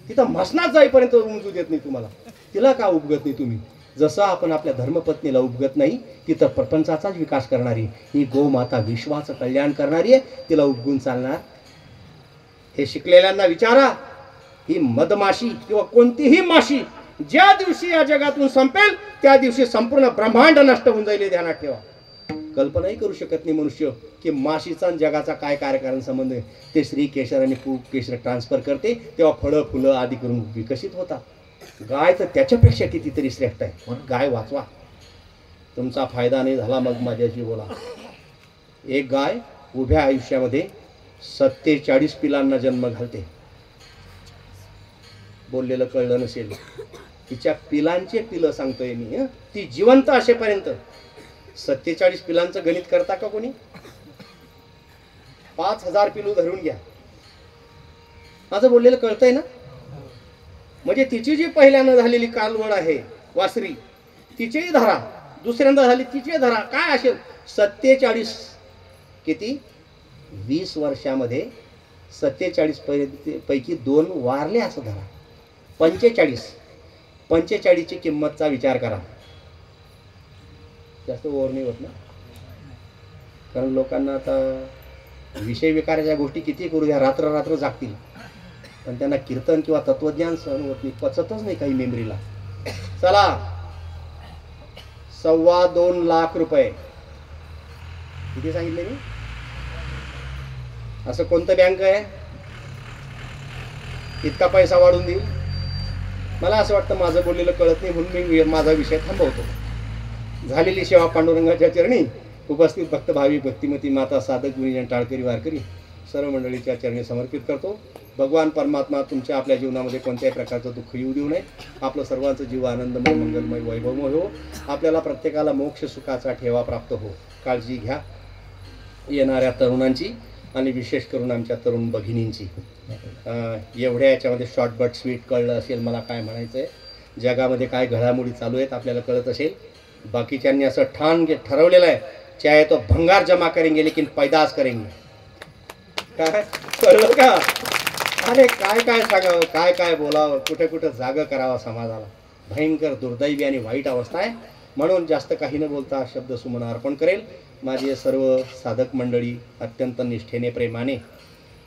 A: तिथं मसनात जाईपर्यंत उमजू देत नाही तुम्हाला, तिला का उबगत नाही तुम्ही? जसं आपण आपल्या धर्मपत्नीला उबगत नाही, तिथं प्रपंचाचाच विकास करणारी ही गोमाता विश्वाचं कल्याण करणारी आहे, तिला उबगून चालणार? हे शिकलेल्यांना विचारा. ही मधमाशी किंवा कोणतीही माशी ज्या दिवशी या जगातून संपेल त्या दिवशी संपूर्ण ब्रह्मांड नष्ट होऊन जाईल. ध्यानात ठेवा. कल्पनाही करू शकत नाही मनुष्य की माशीचा जगाचा काय कार्यकारण संबंध आहे. ते श्री केशर आणि पूप केशर ट्रान्सफर करते तेव्हा फळं फुलं आदी करून विकसित होतात. गाय तर त्याच्यापेक्षा कितीतरी श्रेष्ठ आहे. म्हणून गाय वाचवा. तुमचा फायदा नाही झाला मग माझ्याशी बोला. एक गाय उभ्या आयुष्यामध्ये 47 पिलांना जन्म घालते. बोललेलं कळलं नसेल. तिच्या पिलांचे पिलं सांगतोय मी. ती जिवंत असेपर्यंत 47 पिलांचं गणित करता का कोणी? 5000 पिलू धरून घ्या. माझं बोललेलं कळतंय ना? म्हणजे तिची जी पहिल्यांदा झालेली कालवड आहे वासरी, तिचेही धरा, दुसऱ्यांदा झाली तिचे धरा. काय असेल 47 किती 20 वर्षामध्ये 47 पैकी 2 वारले असं धरा. 45 ची किंमतचा विचार करा. जास्त ओव्हर नाही होत ना? कारण लोकांना आता विषय विकाराच्या गोष्टी किती करू द्या, रात्र रात्र जागतील, पण त्यांना कीर्तन किंवा तत्वज्ञान सहन होत नाही, पचतच नाही काही मेमरीला. चला, 2.25 लाख रुपये किती सांगितले मी? असं कोणतं बँक आहे इतका पैसा वाढून देईल? मला असं वाटतं माझं बोललेलं कळत नाही, म्हणून मी माझा विषय थांबवतो. झालेली सेवा पांडुरंगाच्या चरणी उपस्थित भक्त भावी भक्तिमती माता साधक गुणीजन टाळकरी वारकरी सर्व मंडळीच्या चरणी समर्पित करतो. भगवान परमात्मा तुमच्या आपल्या जीवनामध्ये कोणत्याही प्रकारचं दुःख येऊ देऊ नये. आपलं सर्वांचं जीव आनंदमय मंगलमय वैभवमय हो. आपल्याला प्रत्येकाला मोक्ष सुखाचा ठेवा प्राप्त हो. काळजी घ्या येणाऱ्या तरुणांची आणि विशेष करून आमच्या तरुण भगिनींची. एवढ्या याच्यामध्ये शॉर्ट बट स्वीट कळलं असेल मला काय म्हणायचं आहे. जगामध्ये काय घडामोडी चालू आहेत आपल्याला कळत असेल. बाकीच्यांनी असं ठरवलेलं आहे, चाहे तो भंगार जमा करेंगे लेकिन पैदास करेंगे. काय कळलं का? अरे काय काय सांगावं, काय काय बोलावं, कुठे कुठं जागं करावं समाजाला. भयंकर दुर्दैवी आणि वाईट अवस्था आहे. म्हणून जास्त काही न बोलता शब्द सुमन अर्पण करेल. माझे सर्व साधक मंडळी अत्यंत निष्ठेने प्रेमाने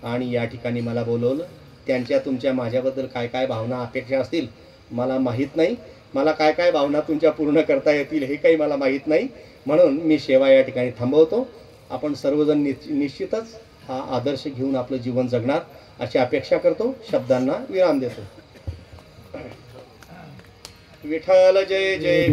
A: आणि या ठिकाणी मला बोलवलं, त्यांच्या तुमच्या माझ्याबद्दल काय काय भावना अपेक्षा असतील मला माहीत नाही. मला काय काय भावना तुमच्या पूर्ण करता येतील हे काही मला माहीत नाही. म्हणून मी सेवा या ठिकाणी थांबवतो. आपण सर्वजण निश्चितच हा आदर्श घेऊन आपलं जीवन जगणार अशी अपेक्षा करतो. शब्दांना विराम देतो. विठ्ठल जय जय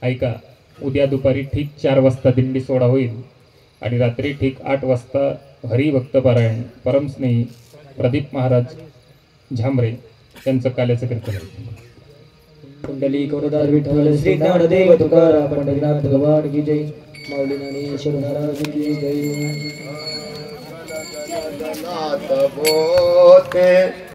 C: ऐका, उद्या दुपारी ठीक 4 वाजता दिंडी सोहळा होईल आणि रात्री ठीक 8 वाजता हरिभक्त पारायण परमस्नेही प्रदीप महाराज झांबरे यांचं काल्याचं कीर्तन आहे.
D: कुंडली करुदार विठ्ठल श्री ज्ञानदेव तुकाराम पंढरीनाथ भगवान की जय. माऊली ज्ञानेश्वर महाराज की जय.
A: जगन्नाथ बोते